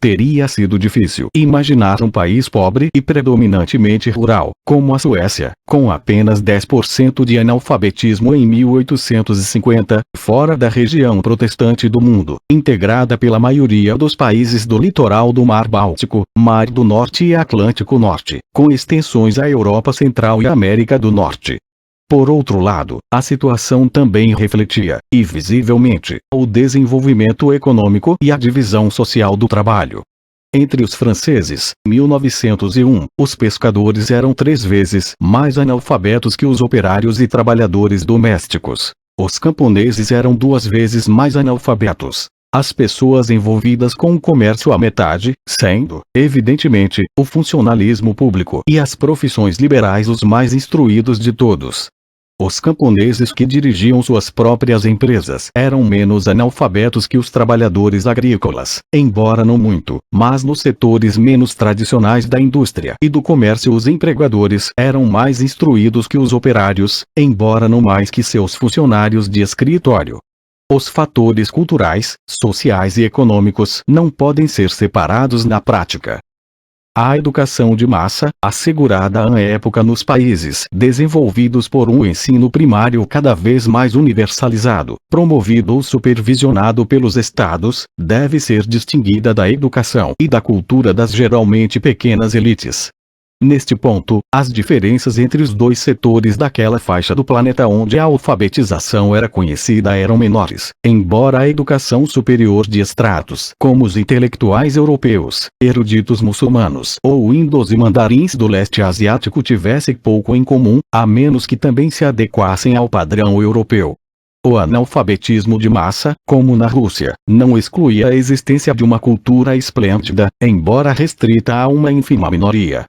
Teria sido difícil imaginar um país pobre e predominantemente rural, como a Suécia, com apenas 10% de analfabetismo em 1850, fora da região protestante do mundo, integrada pela maioria dos países do litoral do Mar Báltico, Mar do Norte e Atlântico Norte, com extensões à Europa Central e América do Norte. Por outro lado, a situação também refletia, e visivelmente, o desenvolvimento econômico e a divisão social do trabalho. Entre os franceses, 1901, os pescadores eram 3 vezes mais analfabetos que os operários e trabalhadores domésticos. Os camponeses eram 2 vezes mais analfabetos. As pessoas envolvidas com o comércio a metade, sendo, evidentemente, o funcionalismo público e as profissões liberais os mais instruídos de todos. Os camponeses que dirigiam suas próprias empresas eram menos analfabetos que os trabalhadores agrícolas, embora não muito, mas nos setores menos tradicionais da indústria e do comércio os empregadores eram mais instruídos que os operários, embora não mais que seus funcionários de escritório. Os fatores culturais, sociais e econômicos não podem ser separados na prática. A educação de massa, assegurada à época nos países desenvolvidos por um ensino primário cada vez mais universalizado, promovido ou supervisionado pelos estados, deve ser distinguida da educação e da cultura das geralmente pequenas elites. Neste ponto, as diferenças entre os dois setores daquela faixa do planeta onde a alfabetização era conhecida eram menores, embora a educação superior de estratos como os intelectuais europeus, eruditos muçulmanos ou índos e mandarins do leste asiático tivesse pouco em comum, a menos que também se adequassem ao padrão europeu. O analfabetismo de massa, como na Rússia, não excluía a existência de uma cultura esplêndida, embora restrita a uma ínfima minoria.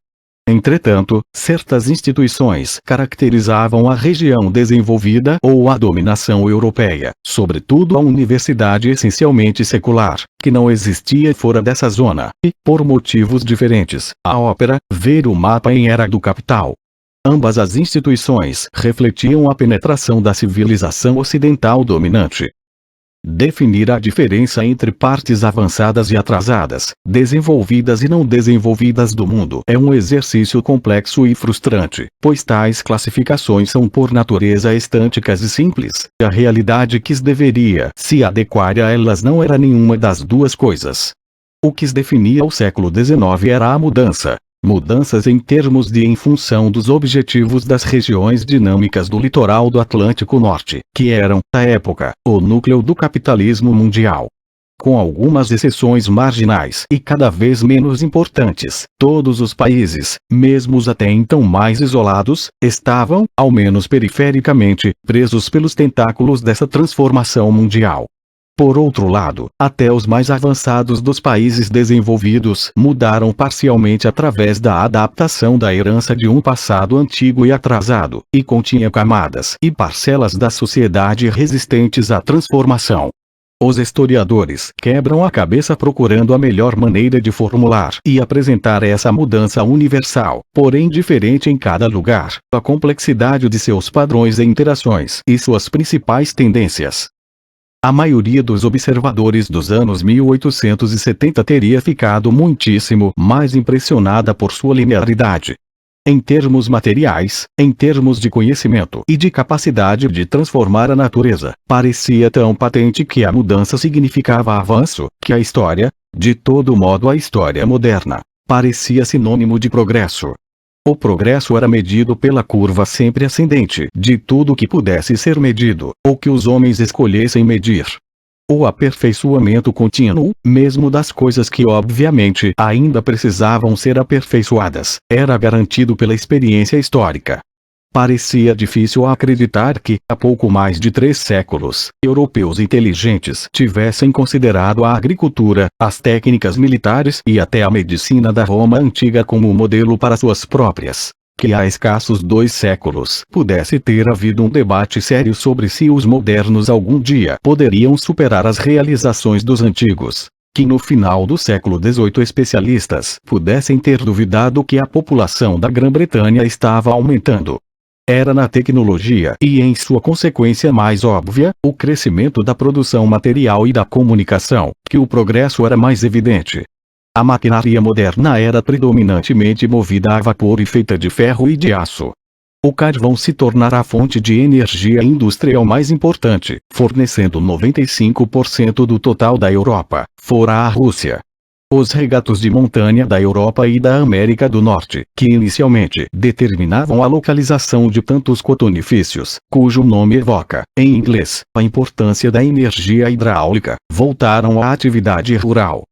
Entretanto, certas instituições caracterizavam a região desenvolvida ou a dominação europeia, sobretudo a universidade essencialmente secular, que não existia fora dessa zona, e, por motivos diferentes, a ópera, ver o mapa em Era do Capital. Ambas as instituições refletiam a penetração da civilização ocidental dominante. Definir a diferença entre partes avançadas e atrasadas, desenvolvidas e não desenvolvidas do mundo é um exercício complexo e frustrante, pois tais classificações são por natureza estânticas e simples. A realidade que deveria se adequar a elas não era nenhuma das duas coisas. O que definia o século XIX era a mudança. Mudanças em termos de em função dos objetivos das regiões dinâmicas do litoral do Atlântico Norte, que eram, à época, o núcleo do capitalismo mundial. Com algumas exceções marginais e cada vez menos importantes, todos os países, mesmo os até então mais isolados, estavam, ao menos perifericamente, presos pelos tentáculos dessa transformação mundial. Por outro lado, até os mais avançados dos países desenvolvidos mudaram parcialmente através da adaptação da herança de um passado antigo e atrasado, e continha camadas e parcelas da sociedade resistentes à transformação. Os historiadores quebram a cabeça procurando a melhor maneira de formular e apresentar essa mudança universal, porém diferente em cada lugar, a complexidade de seus padrões e interações e suas principais tendências. A maioria dos observadores dos anos 1870 teria ficado muitíssimo mais impressionada por sua linearidade. Em termos materiais, em termos de conhecimento e de capacidade de transformar a natureza, parecia tão patente que a mudança significava avanço, que a história, de todo modo a história moderna, Parecia sinônimo de progresso. O progresso era medido pela curva sempre ascendente de tudo que pudesse ser medido, ou que os homens escolhessem medir. O aperfeiçoamento contínuo, mesmo das coisas que obviamente ainda precisavam ser aperfeiçoadas, era garantido pela experiência histórica. Parecia difícil acreditar que, há pouco mais de 3 séculos, europeus inteligentes tivessem considerado a agricultura, as técnicas militares e até a medicina da Roma antiga como modelo para suas próprias. Que há escassos 2 séculos pudesse ter havido um debate sério sobre se os modernos algum dia poderiam superar as realizações dos antigos. Que no final do século XVIII especialistas pudessem ter duvidado que a população da Grã-Bretanha estava aumentando. Era na tecnologia e em sua consequência mais óbvia, o crescimento da produção material e da comunicação, que o progresso era mais evidente. A maquinaria moderna era predominantemente movida a vapor e feita de ferro e de aço. O carvão se tornará a fonte de energia industrial mais importante, fornecendo 95% do total da Europa, fora a Rússia. Os regatos de montanha da Europa e da América do Norte, que inicialmente determinavam a localização de tantos cotonifícios, cujo nome evoca, em inglês, a importância da energia hidráulica, voltaram à atividade rural.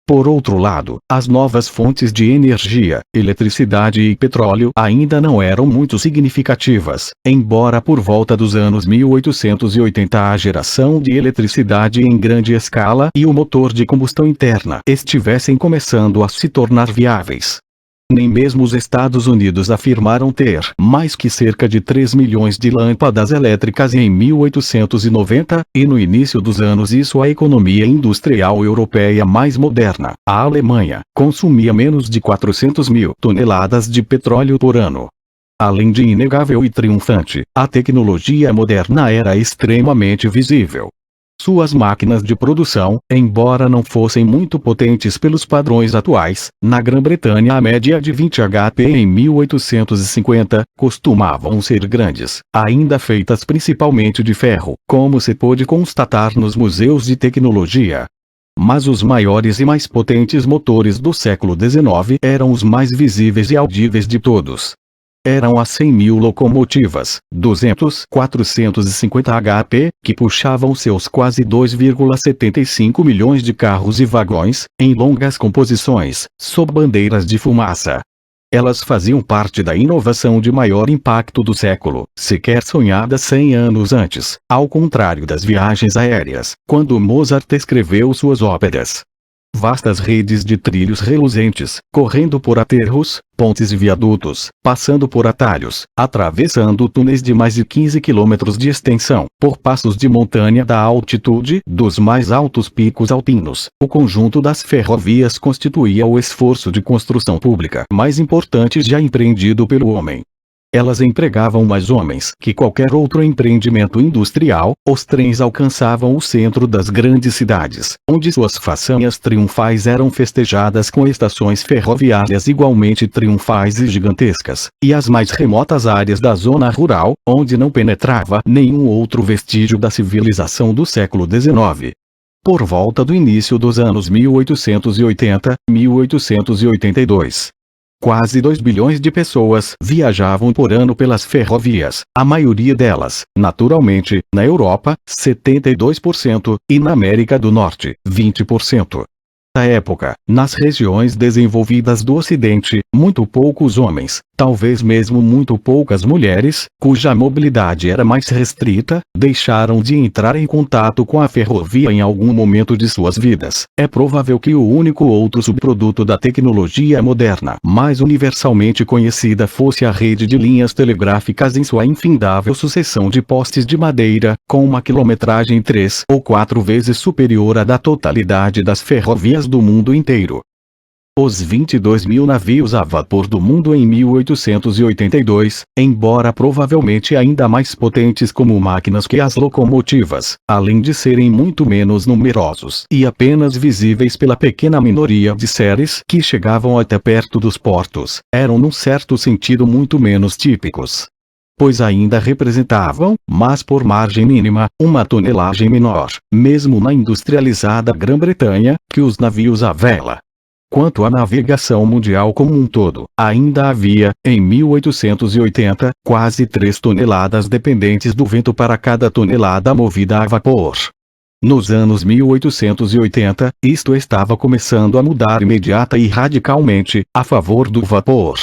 Por outro lado, as novas fontes de energia, eletricidade e petróleo ainda não eram muito significativas, embora por volta dos anos 1880 a geração de eletricidade em grande escala e o motor de combustão interna estivessem começando a se tornar viáveis. Nem mesmo os Estados Unidos afirmaram ter mais que cerca de 3 milhões de lâmpadas elétricas em 1890, e no início dos anos isso a economia industrial europeia mais moderna, a Alemanha, consumia menos de 400 mil toneladas de petróleo por ano. Além de inegável e triunfante, a tecnologia moderna era extremamente visível. Suas máquinas de produção, embora não fossem muito potentes pelos padrões atuais, na Grã-Bretanha a média de 20 HP em 1850, costumavam ser grandes, ainda feitas principalmente de ferro, como se pôde constatar nos museus de tecnologia. Mas os maiores e mais potentes motores do século XIX eram os mais visíveis e audíveis de todos. Eram as 100 mil locomotivas, 450 HP, que puxavam seus quase 2,75 milhões de carros e vagões, em longas composições, sob bandeiras de fumaça. Elas faziam parte da inovação de maior impacto do século, sequer sonhada 100 anos antes, ao contrário das viagens aéreas, quando Mozart escreveu suas óperas. Vastas redes de trilhos reluzentes, correndo por aterros, pontes e viadutos, passando por atalhos, atravessando túneis de mais de 15 quilômetros de extensão, por passos de montanha da altitude dos mais altos picos alpinos. O conjunto das ferrovias constituía o esforço de construção pública mais importante já empreendido pelo homem. Elas empregavam mais homens que qualquer outro empreendimento industrial. Os trens alcançavam o centro das grandes cidades, onde suas façanhas triunfais eram festejadas com estações ferroviárias igualmente triunfais e gigantescas, e as mais remotas áreas da zona rural, onde não penetrava nenhum outro vestígio da civilização do século XIX. Por volta do início dos anos 1880, 1882. Quase 2 bilhões de pessoas viajavam por ano pelas ferrovias, a maioria delas, naturalmente, na Europa, 72%, e na América do Norte, 20%. Na época, nas regiões desenvolvidas do Ocidente, muito poucos homens, talvez mesmo muito poucas mulheres, cuja mobilidade era mais restrita, deixaram de entrar em contato com a ferrovia em algum momento de suas vidas. É provável que o único outro subproduto da tecnologia moderna mais universalmente conhecida fosse a rede de linhas telegráficas em sua infindável sucessão de postes de madeira, com uma quilometragem 3 ou 4 vezes superior à da totalidade das ferrovias do mundo inteiro. Os 22 mil navios a vapor do mundo em 1882, embora provavelmente ainda mais potentes como máquinas que as locomotivas, além de serem muito menos numerosos e apenas visíveis pela pequena minoria de séries que chegavam até perto dos portos, eram num certo sentido muito menos típicos. Pois ainda representavam, mas por margem mínima, uma tonelagem menor, mesmo na industrializada Grã-Bretanha, que os navios à vela. Quanto à navegação mundial como um todo, ainda havia, em 1880, quase 3 toneladas dependentes do vento para cada tonelada movida a vapor. Nos anos 1880, isto estava começando a mudar imediata e radicalmente, a favor do vapor.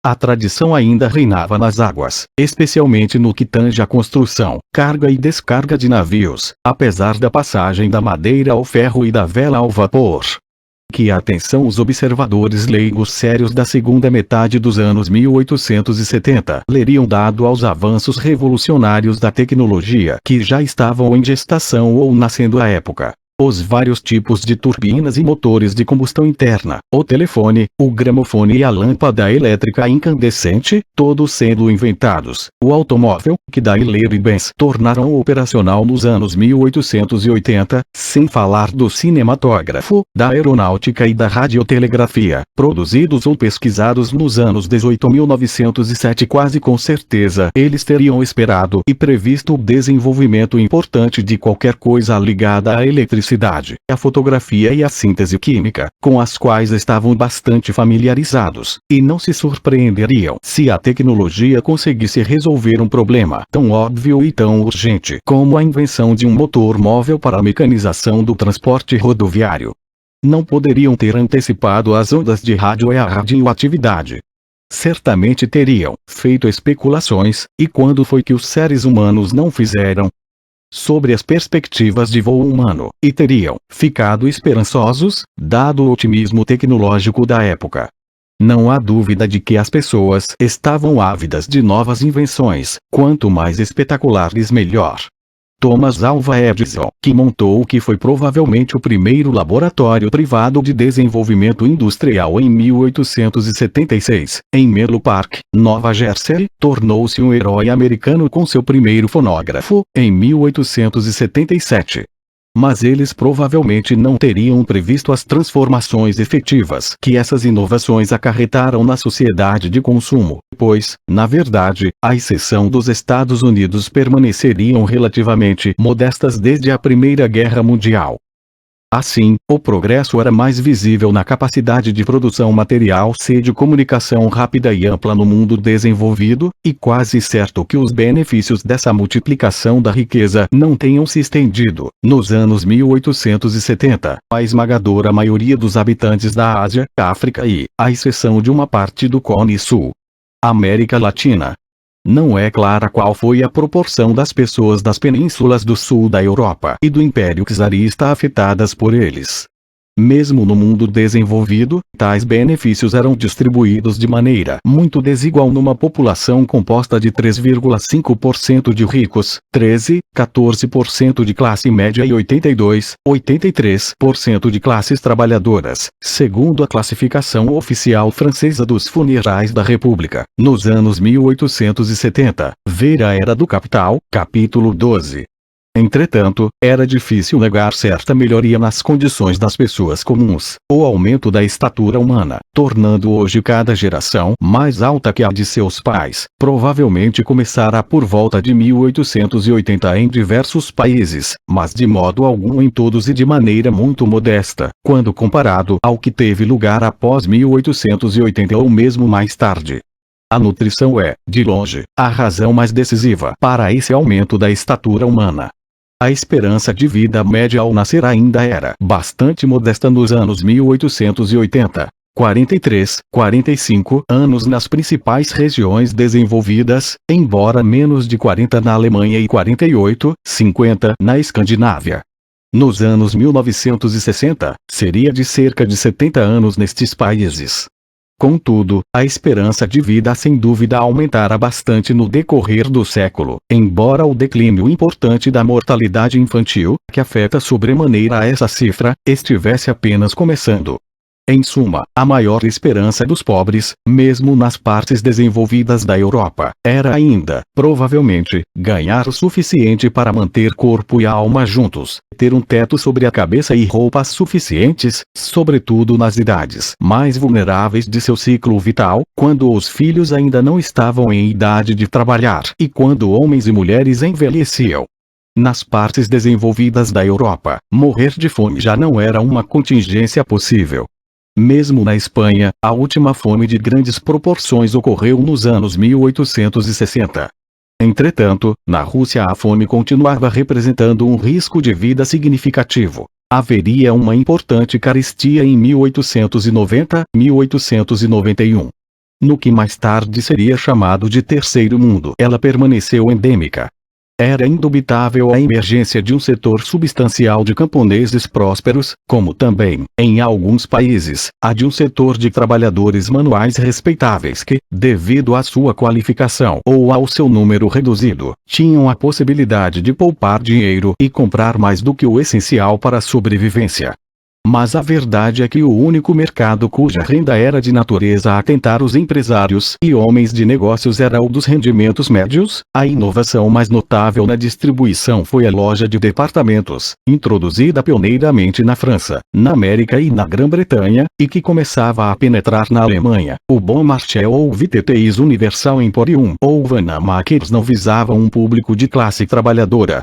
A tradição ainda reinava nas águas, especialmente no que tange à construção, carga e descarga de navios, apesar da passagem da madeira ao ferro e da vela ao vapor. Que atenção os observadores leigos sérios da segunda metade dos anos 1870 leriam dado aos avanços revolucionários da tecnologia que já estavam em gestação ou nascendo à época. Os vários tipos de turbinas e motores de combustão interna, o telefone, o gramofone e a lâmpada elétrica incandescente, todos sendo inventados. O automóvel, que Daimler e Benz tornaram operacional nos anos 1880, sem falar do cinematógrafo, da aeronáutica e da radiotelegrafia, produzidos ou pesquisados nos anos 18.907. Quase com certeza eles teriam esperado e previsto o desenvolvimento importante de qualquer coisa ligada à eletricidade, a fotografia e a síntese química, com as quais estavam bastante familiarizados, e não se surpreenderiam se a tecnologia conseguisse resolver um problema tão óbvio e tão urgente como a invenção de um motor móvel para a mecanização do transporte rodoviário. Não poderiam ter antecipado as ondas de rádio e a radioatividade. Certamente teriam feito especulações, e quando foi que os seres humanos não fizeram? Sobre as perspectivas de voo humano, e teriam ficado esperançosos, dado o otimismo tecnológico da época. Não há dúvida de que as pessoas estavam ávidas de novas invenções, quanto mais espetaculares melhor. Thomas Alva Edison, que montou o que foi provavelmente o primeiro laboratório privado de desenvolvimento industrial em 1876, em Menlo Park, Nova Jersey, tornou-se um herói americano com seu primeiro fonógrafo, em 1877. Mas eles provavelmente não teriam previsto as transformações efetivas que essas inovações acarretaram na sociedade de consumo, pois, na verdade, à exceção dos Estados Unidos, permaneceriam relativamente modestas desde a Primeira Guerra Mundial. Assim, o progresso era mais visível na capacidade de produção material C de comunicação rápida e ampla no mundo desenvolvido, e quase certo que os benefícios dessa multiplicação da riqueza não tenham se estendido, nos anos 1870, à esmagadora maioria dos habitantes da Ásia, África e, à exceção de uma parte do Cone Sul, América Latina. Não é clara qual foi a proporção das pessoas das penínsulas do sul da Europa e do Império Czarista afetadas por eles. Mesmo no mundo desenvolvido, tais benefícios eram distribuídos de maneira muito desigual numa população composta de 3,5% de ricos, 14% de classe média e 83% de classes trabalhadoras, segundo a classificação oficial francesa dos funerais da República. Nos anos 1870, ver a Era do Capital, capítulo 12. Entretanto, era difícil negar certa melhoria nas condições das pessoas comuns, o aumento da estatura humana, tornando hoje cada geração mais alta que a de seus pais, provavelmente começará por volta de 1880 em diversos países, mas de modo algum em todos e de maneira muito modesta, quando comparado ao que teve lugar após 1880 ou mesmo mais tarde. A nutrição é, de longe, a razão mais decisiva para esse aumento da estatura humana. A esperança de vida média ao nascer ainda era bastante modesta nos anos 1880, 45 anos nas principais regiões desenvolvidas, embora menos de 40 na Alemanha e 50 na Escandinávia. Nos anos 1960, seria de cerca de 70 anos nestes países. Contudo, a esperança de vida sem dúvida aumentara bastante no decorrer do século, embora o declínio importante da mortalidade infantil, que afeta sobremaneira essa cifra, estivesse apenas começando. Em suma, a maior esperança dos pobres, mesmo nas partes desenvolvidas da Europa, era ainda, provavelmente, ganhar o suficiente para manter corpo e alma juntos, ter um teto sobre a cabeça e roupas suficientes, sobretudo nas idades mais vulneráveis de seu ciclo vital, quando os filhos ainda não estavam em idade de trabalhar e quando homens e mulheres envelheciam. Nas partes desenvolvidas da Europa, morrer de fome já não era uma contingência possível. Mesmo na Espanha, a última fome de grandes proporções ocorreu nos anos 1860. Entretanto, na Rússia a fome continuava representando um risco de vida significativo. Haveria uma importante carestia em 1890-1891. No que mais tarde seria chamado de Terceiro Mundo, ela permaneceu endêmica. Era indubitável a emergência de um setor substancial de camponeses prósperos, como também, em alguns países, a de um setor de trabalhadores manuais respeitáveis que, devido à sua qualificação ou ao seu número reduzido, tinham a possibilidade de poupar dinheiro e comprar mais do que o essencial para a sobrevivência. Mas a verdade é que o único mercado cuja renda era de natureza a atentar os empresários e homens de negócios era o dos rendimentos médios. A inovação mais notável na distribuição foi a loja de departamentos, introduzida pioneiramente na França, na América e na Grã-Bretanha, e que começava a penetrar na Alemanha. O Bon Marché ou Viteteis Universal Emporium ou Vanamackers não visavam um público de classe trabalhadora.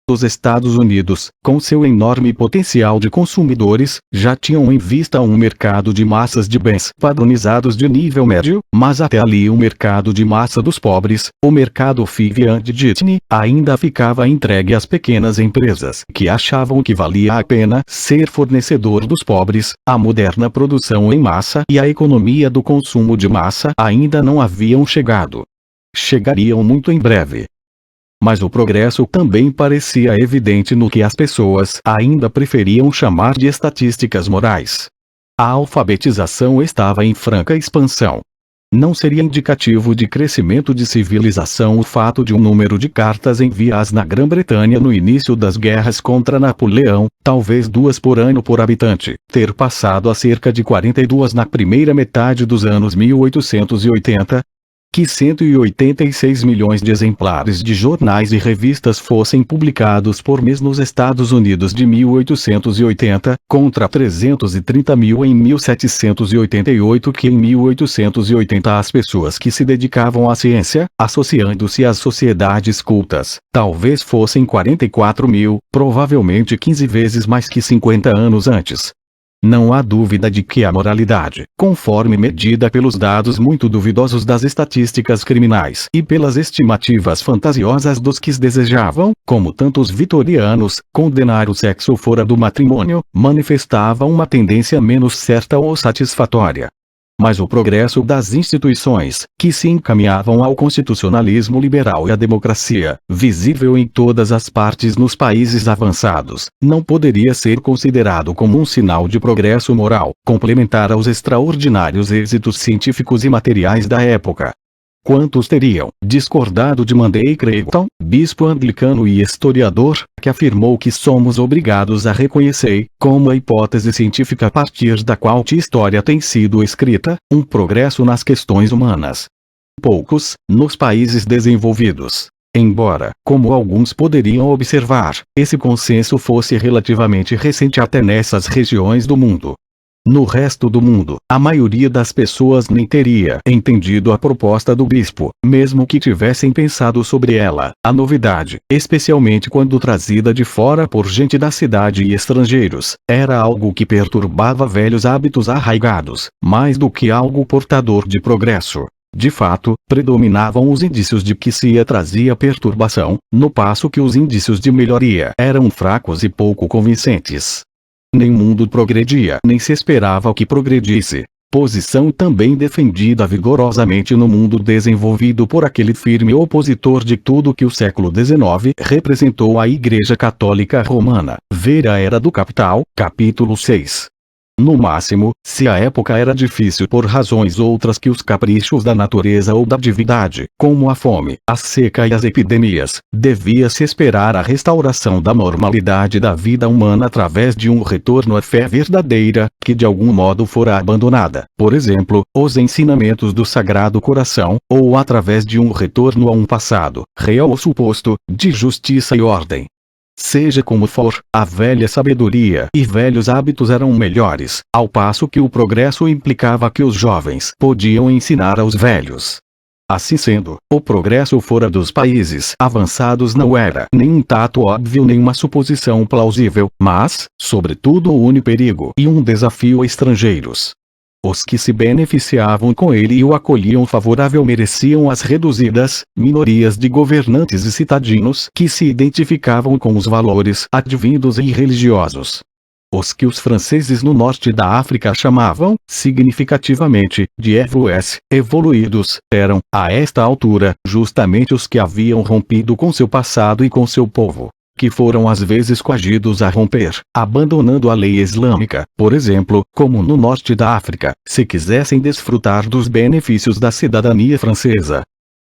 Os Estados Unidos, com seu enorme potencial de consumidores, já tinham em vista um mercado de massas de bens padronizados de nível médio, mas até ali o mercado de massa dos pobres, o mercado Fivian de Ditney, ainda ficava entregue às pequenas empresas que achavam que valia a pena ser fornecedor dos pobres. A moderna produção em massa e a economia do consumo de massa ainda não haviam chegado. Chegariam muito em breve. Mas o progresso também parecia evidente no que as pessoas ainda preferiam chamar de estatísticas morais. A alfabetização estava em franca expansão. Não seria indicativo de crescimento de civilização o fato de um número de cartas enviadas na Grã-Bretanha no início das guerras contra Napoleão, talvez 2 por ano por habitante, ter passado a cerca de 42 na primeira metade dos anos 1880, que 186 milhões de exemplares de jornais e revistas fossem publicados por mês nos Estados Unidos de 1880, contra 330 mil em 1788, que em 1880 as pessoas que se dedicavam à ciência, associando-se às sociedades cultas, talvez fossem 44 mil, provavelmente 15 vezes mais que 50 anos antes. Não há dúvida de que a moralidade, conforme medida pelos dados muito duvidosos das estatísticas criminais e pelas estimativas fantasiosas dos que desejavam, como tantos vitorianos, condenar o sexo fora do matrimônio, manifestava uma tendência menos certa ou satisfatória. Mas o progresso das instituições, que se encaminhavam ao constitucionalismo liberal e à democracia, visível em todas as partes nos países avançados, não poderia ser considerado como um sinal de progresso moral, complementar aos extraordinários êxitos científicos e materiais da época. Quantos teriam discordado de Mandei Creighton, bispo anglicano e historiador, que afirmou que somos obrigados a reconhecer, como a hipótese científica a partir da qual a história tem sido escrita, um progresso nas questões humanas. Poucos, nos países desenvolvidos. Embora, como alguns poderiam observar, esse consenso fosse relativamente recente até nessas regiões do mundo. No resto do mundo, a maioria das pessoas nem teria entendido a proposta do bispo, mesmo que tivessem pensado sobre ela. A novidade, especialmente quando trazida de fora por gente da cidade e estrangeiros, era algo que perturbava velhos hábitos arraigados, mais do que algo portador de progresso. De fato, predominavam os indícios de que se trazia perturbação, no passo que os indícios de melhoria eram fracos e pouco convincentes. Nem o mundo progredia, nem se esperava que progredisse. Posição também defendida vigorosamente no mundo desenvolvido por aquele firme opositor de tudo que o século XIX representou à Igreja Católica Romana. Ver a Era do Capital, capítulo 6. No máximo, se a época era difícil por razões outras que os caprichos da natureza ou da divindade, como a fome, a seca e as epidemias, devia-se esperar a restauração da normalidade da vida humana através de um retorno à fé verdadeira, que de algum modo fora abandonada, por exemplo, os ensinamentos do Sagrado Coração, ou através de um retorno a um passado, real ou suposto, de justiça e ordem. Seja como for, a velha sabedoria e velhos hábitos eram melhores, ao passo que o progresso implicava que os jovens podiam ensinar aos velhos. Assim sendo, o progresso fora dos países avançados não era nem um tato óbvio nem uma suposição plausível, mas, sobretudo, um perigo e um desafio a estrangeiros. Os que se beneficiavam com ele e o acolhiam favorável mereciam as reduzidas minorias de governantes e cidadinos que se identificavam com os valores advindos e religiosos. Os que os franceses no norte da África chamavam, significativamente, de evoluídos, eram, a esta altura, justamente os que haviam rompido com seu passado e com seu povo, que foram às vezes coagidos a romper, abandonando a lei islâmica, por exemplo, como no norte da África, se quisessem desfrutar dos benefícios da cidadania francesa.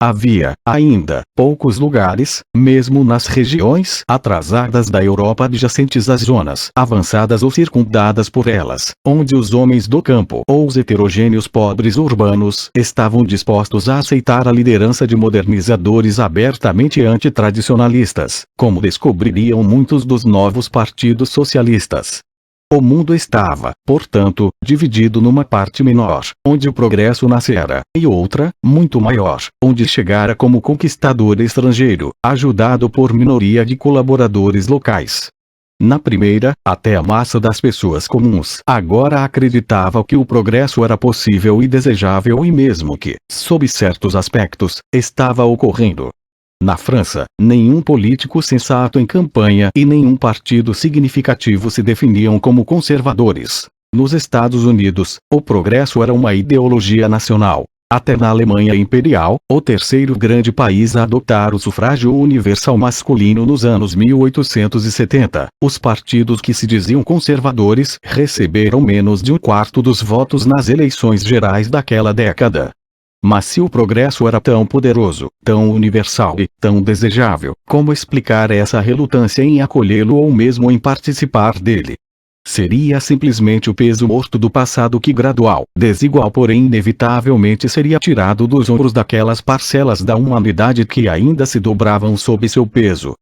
Havia, ainda, poucos lugares, mesmo nas regiões atrasadas da Europa adjacentes às zonas avançadas ou circundadas por elas, onde os homens do campo ou os heterogêneos pobres urbanos estavam dispostos a aceitar a liderança de modernizadores abertamente antitradicionalistas, como descobririam muitos dos novos partidos socialistas. O mundo estava, portanto, dividido numa parte menor, onde o progresso nascera, e outra, muito maior, onde chegara como conquistador estrangeiro, ajudado por minoria de colaboradores locais. Na primeira, até a massa das pessoas comuns agora acreditava que o progresso era possível e desejável e mesmo que, sob certos aspectos, estava ocorrendo. Na França, nenhum político sensato em campanha e nenhum partido significativo se definiam como conservadores. Nos Estados Unidos, o progresso era uma ideologia nacional. Até na Alemanha Imperial, o terceiro grande país a adotar o sufrágio universal masculino nos anos 1870, os partidos que se diziam conservadores receberam menos de um quarto dos votos nas eleições gerais daquela década. Mas se o progresso era tão poderoso, tão universal e tão desejável, como explicar essa relutância em acolhê-lo ou mesmo em participar dele? Seria simplesmente o peso morto do passado que gradual, desigual porém inevitavelmente seria tirado dos ombros daquelas parcelas da humanidade que ainda se dobravam sob seu peso.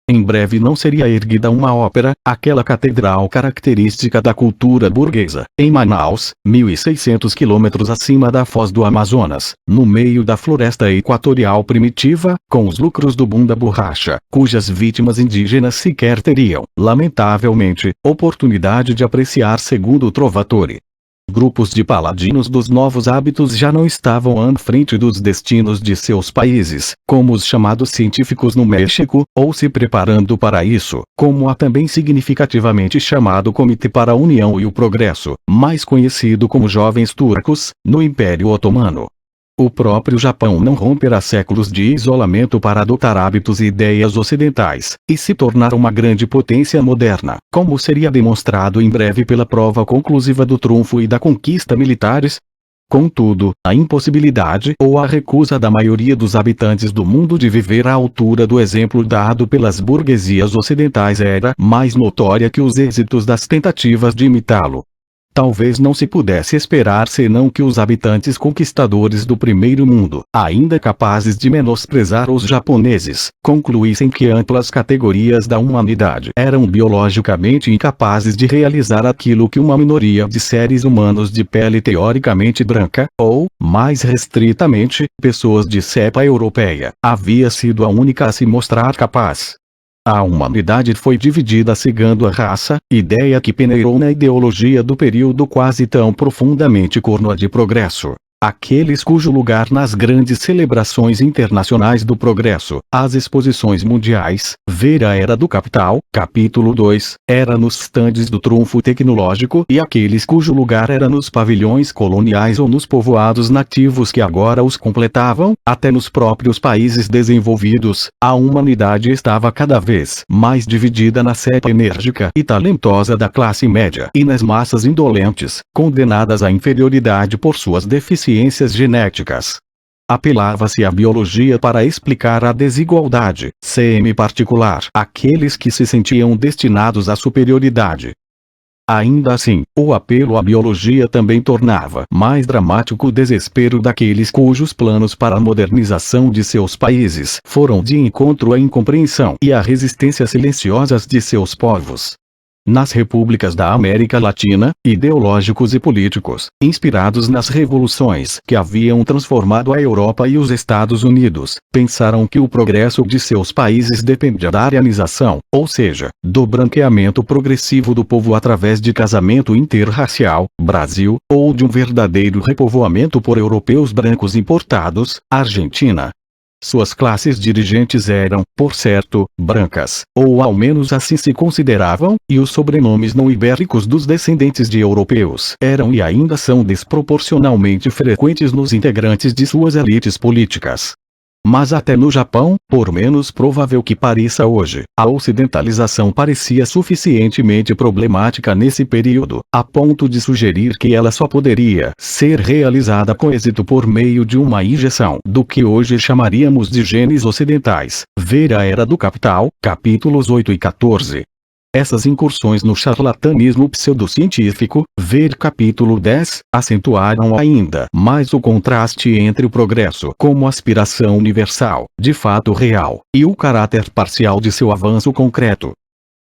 Em breve não seria erguida uma ópera, aquela catedral característica da cultura burguesa, em Manaus, 1.600 quilômetros acima da foz do Amazonas, no meio da floresta equatorial primitiva, com os lucros do boom da borracha, cujas vítimas indígenas sequer teriam, lamentavelmente, oportunidade de apreciar segundo o Trovatore. Grupos de paladinos dos novos hábitos já não estavam à frente dos destinos de seus países, como os chamados científicos no México, ou se preparando para isso, como a também significativamente chamado Comitê para a União e o Progresso, mais conhecido como Jovens Turcos, no Império Otomano. O próprio Japão não romperá séculos de isolamento para adotar hábitos e ideias ocidentais, e se tornar uma grande potência moderna, como seria demonstrado em breve pela prova conclusiva do trunfo e da conquista militares. Contudo, a impossibilidade ou a recusa da maioria dos habitantes do mundo de viver à altura do exemplo dado pelas burguesias ocidentais era mais notória que os êxitos das tentativas de imitá-lo. Talvez não se pudesse esperar senão que os habitantes conquistadores do primeiro mundo, ainda capazes de menosprezar os japoneses, concluíssem que amplas categorias da humanidade eram biologicamente incapazes de realizar aquilo que uma minoria de seres humanos de pele teoricamente branca, ou, mais restritamente, pessoas de cepa europeia, havia sido a única a se mostrar capaz. A humanidade foi dividida segundo a raça, ideia que peneirou na ideologia do período quase tão profundamente corno de progresso. Aqueles cujo lugar nas grandes celebrações internacionais do progresso, as exposições mundiais, ver a Era do Capital, capítulo 2, era nos stands do trunfo tecnológico e aqueles cujo lugar era nos pavilhões coloniais ou nos povoados nativos que agora os completavam, até nos próprios países desenvolvidos, a humanidade estava cada vez mais dividida na cepa enérgica e talentosa da classe média e nas massas indolentes, condenadas à inferioridade por suas deficiências genéticas. Apelava-se à biologia para explicar a desigualdade, em particular, aqueles que se sentiam destinados à superioridade. Ainda assim, o apelo à biologia também tornava mais dramático o desespero daqueles cujos planos para a modernização de seus países foram de encontro à incompreensão e à resistência silenciosas de seus povos. nas repúblicas da América Latina, ideológicos e políticos, inspirados nas revoluções que haviam transformado a Europa e os Estados Unidos, pensaram que o progresso de seus países dependia da arianização, ou seja, do branqueamento progressivo do povo através de casamento interracial, Brasil, ou de um verdadeiro repovoamento por europeus brancos importados, Argentina. Suas classes dirigentes eram, por certo, brancas, ou ao menos assim se consideravam, e os sobrenomes não ibéricos dos descendentes de europeus eram e ainda são desproporcionalmente frequentes nos integrantes de suas elites políticas. Mas até no Japão, por menos provável que pareça hoje, a ocidentalização parecia suficientemente problemática nesse período, a ponto de sugerir que ela só poderia ser realizada com êxito por meio de uma injeção do que hoje chamaríamos de genes ocidentais. Ver a Era do Capital, capítulos 8 e 14. Essas incursões no charlatanismo pseudocientífico, ver capítulo 10, acentuaram ainda mais o contraste entre o progresso como aspiração universal, de fato real, e o caráter parcial de seu avanço concreto.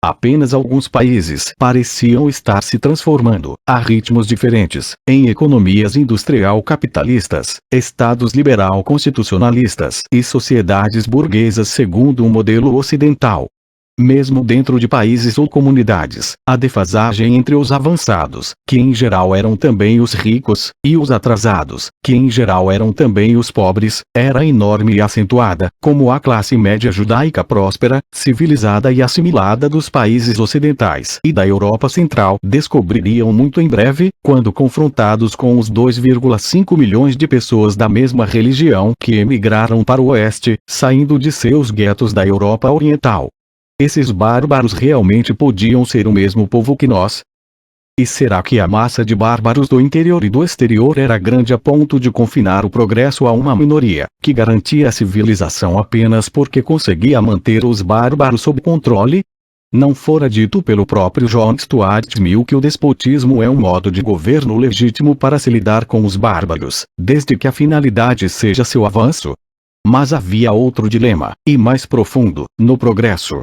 Apenas alguns países pareciam estar se transformando, a ritmos diferentes, em economias industrial capitalistas, estados liberal constitucionalistas e sociedades burguesas segundo um modelo ocidental. Mesmo dentro de países ou comunidades, a defasagem entre os avançados, que em geral eram também os ricos, e os atrasados, que em geral eram também os pobres, era enorme e acentuada, como a classe média judaica próspera, civilizada e assimilada dos países ocidentais e da Europa Central descobririam muito em breve, quando confrontados com os 2,5 milhões de pessoas da mesma religião que emigraram para o oeste, saindo de seus guetos da Europa Oriental. Esses bárbaros realmente podiam ser o mesmo povo que nós? E será que a massa de bárbaros do interior e do exterior era grande a ponto de confinar o progresso a uma minoria, que garantia a civilização apenas porque conseguia manter os bárbaros sob controle? Não fora dito pelo próprio John Stuart Mill que o despotismo é um modo de governo legítimo para se lidar com os bárbaros, desde que a finalidade seja seu avanço? Mas havia outro dilema, e mais profundo, no progresso.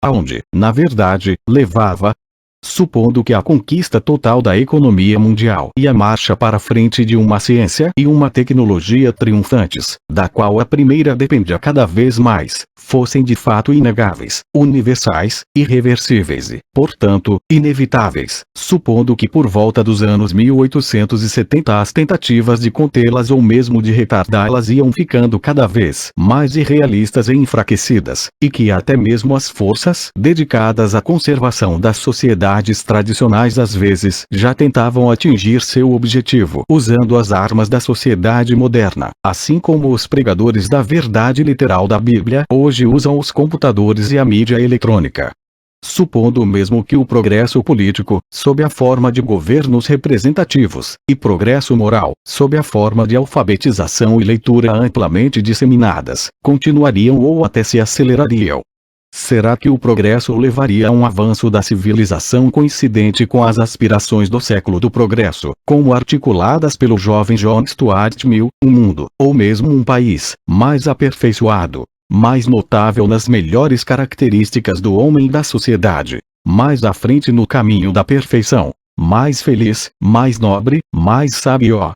Aonde, na verdade, levava? Supondo que a conquista total da economia mundial e a marcha para frente de uma ciência e uma tecnologia triunfantes, da qual a primeira dependia cada vez mais, fossem de fato inegáveis, universais, irreversíveis e, portanto, inevitáveis, supondo que por volta dos anos 1870 as tentativas de contê-las ou mesmo de retardá-las iam ficando cada vez mais irrealistas e enfraquecidas, e que até mesmo as forças dedicadas à conservação das sociedades tradicionais às vezes já tentavam atingir seu objetivo usando as armas da sociedade moderna, assim como os pregadores da verdade literal da Bíblia hoje usam os computadores e a mídia eletrônica. Supondo mesmo que o progresso político, sob a forma de governos representativos, e progresso moral, sob a forma de alfabetização e leitura amplamente disseminadas, continuariam ou até se acelerariam. Será que o progresso levaria a um avanço da civilização coincidente com as aspirações do século do progresso, como articuladas pelo jovem John Stuart Mill, um mundo, ou mesmo um país, mais aperfeiçoado, mais notável nas melhores características do homem e da sociedade, mais à frente no caminho da perfeição, mais feliz, mais nobre, mais sábio?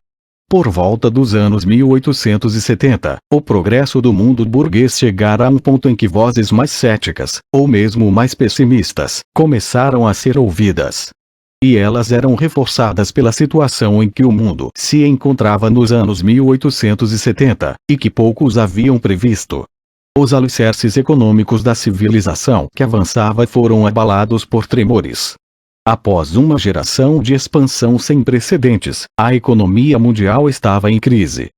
Por volta dos anos 1870, o progresso do mundo burguês chegara a um ponto em que vozes mais céticas, ou mesmo mais pessimistas, começaram a ser ouvidas. E elas eram reforçadas pela situação em que o mundo se encontrava nos anos 1870, e que poucos haviam previsto. Os alicerces econômicos da civilização que avançava foram abalados por tremores. Após uma geração de expansão sem precedentes, a economia mundial estava em crise.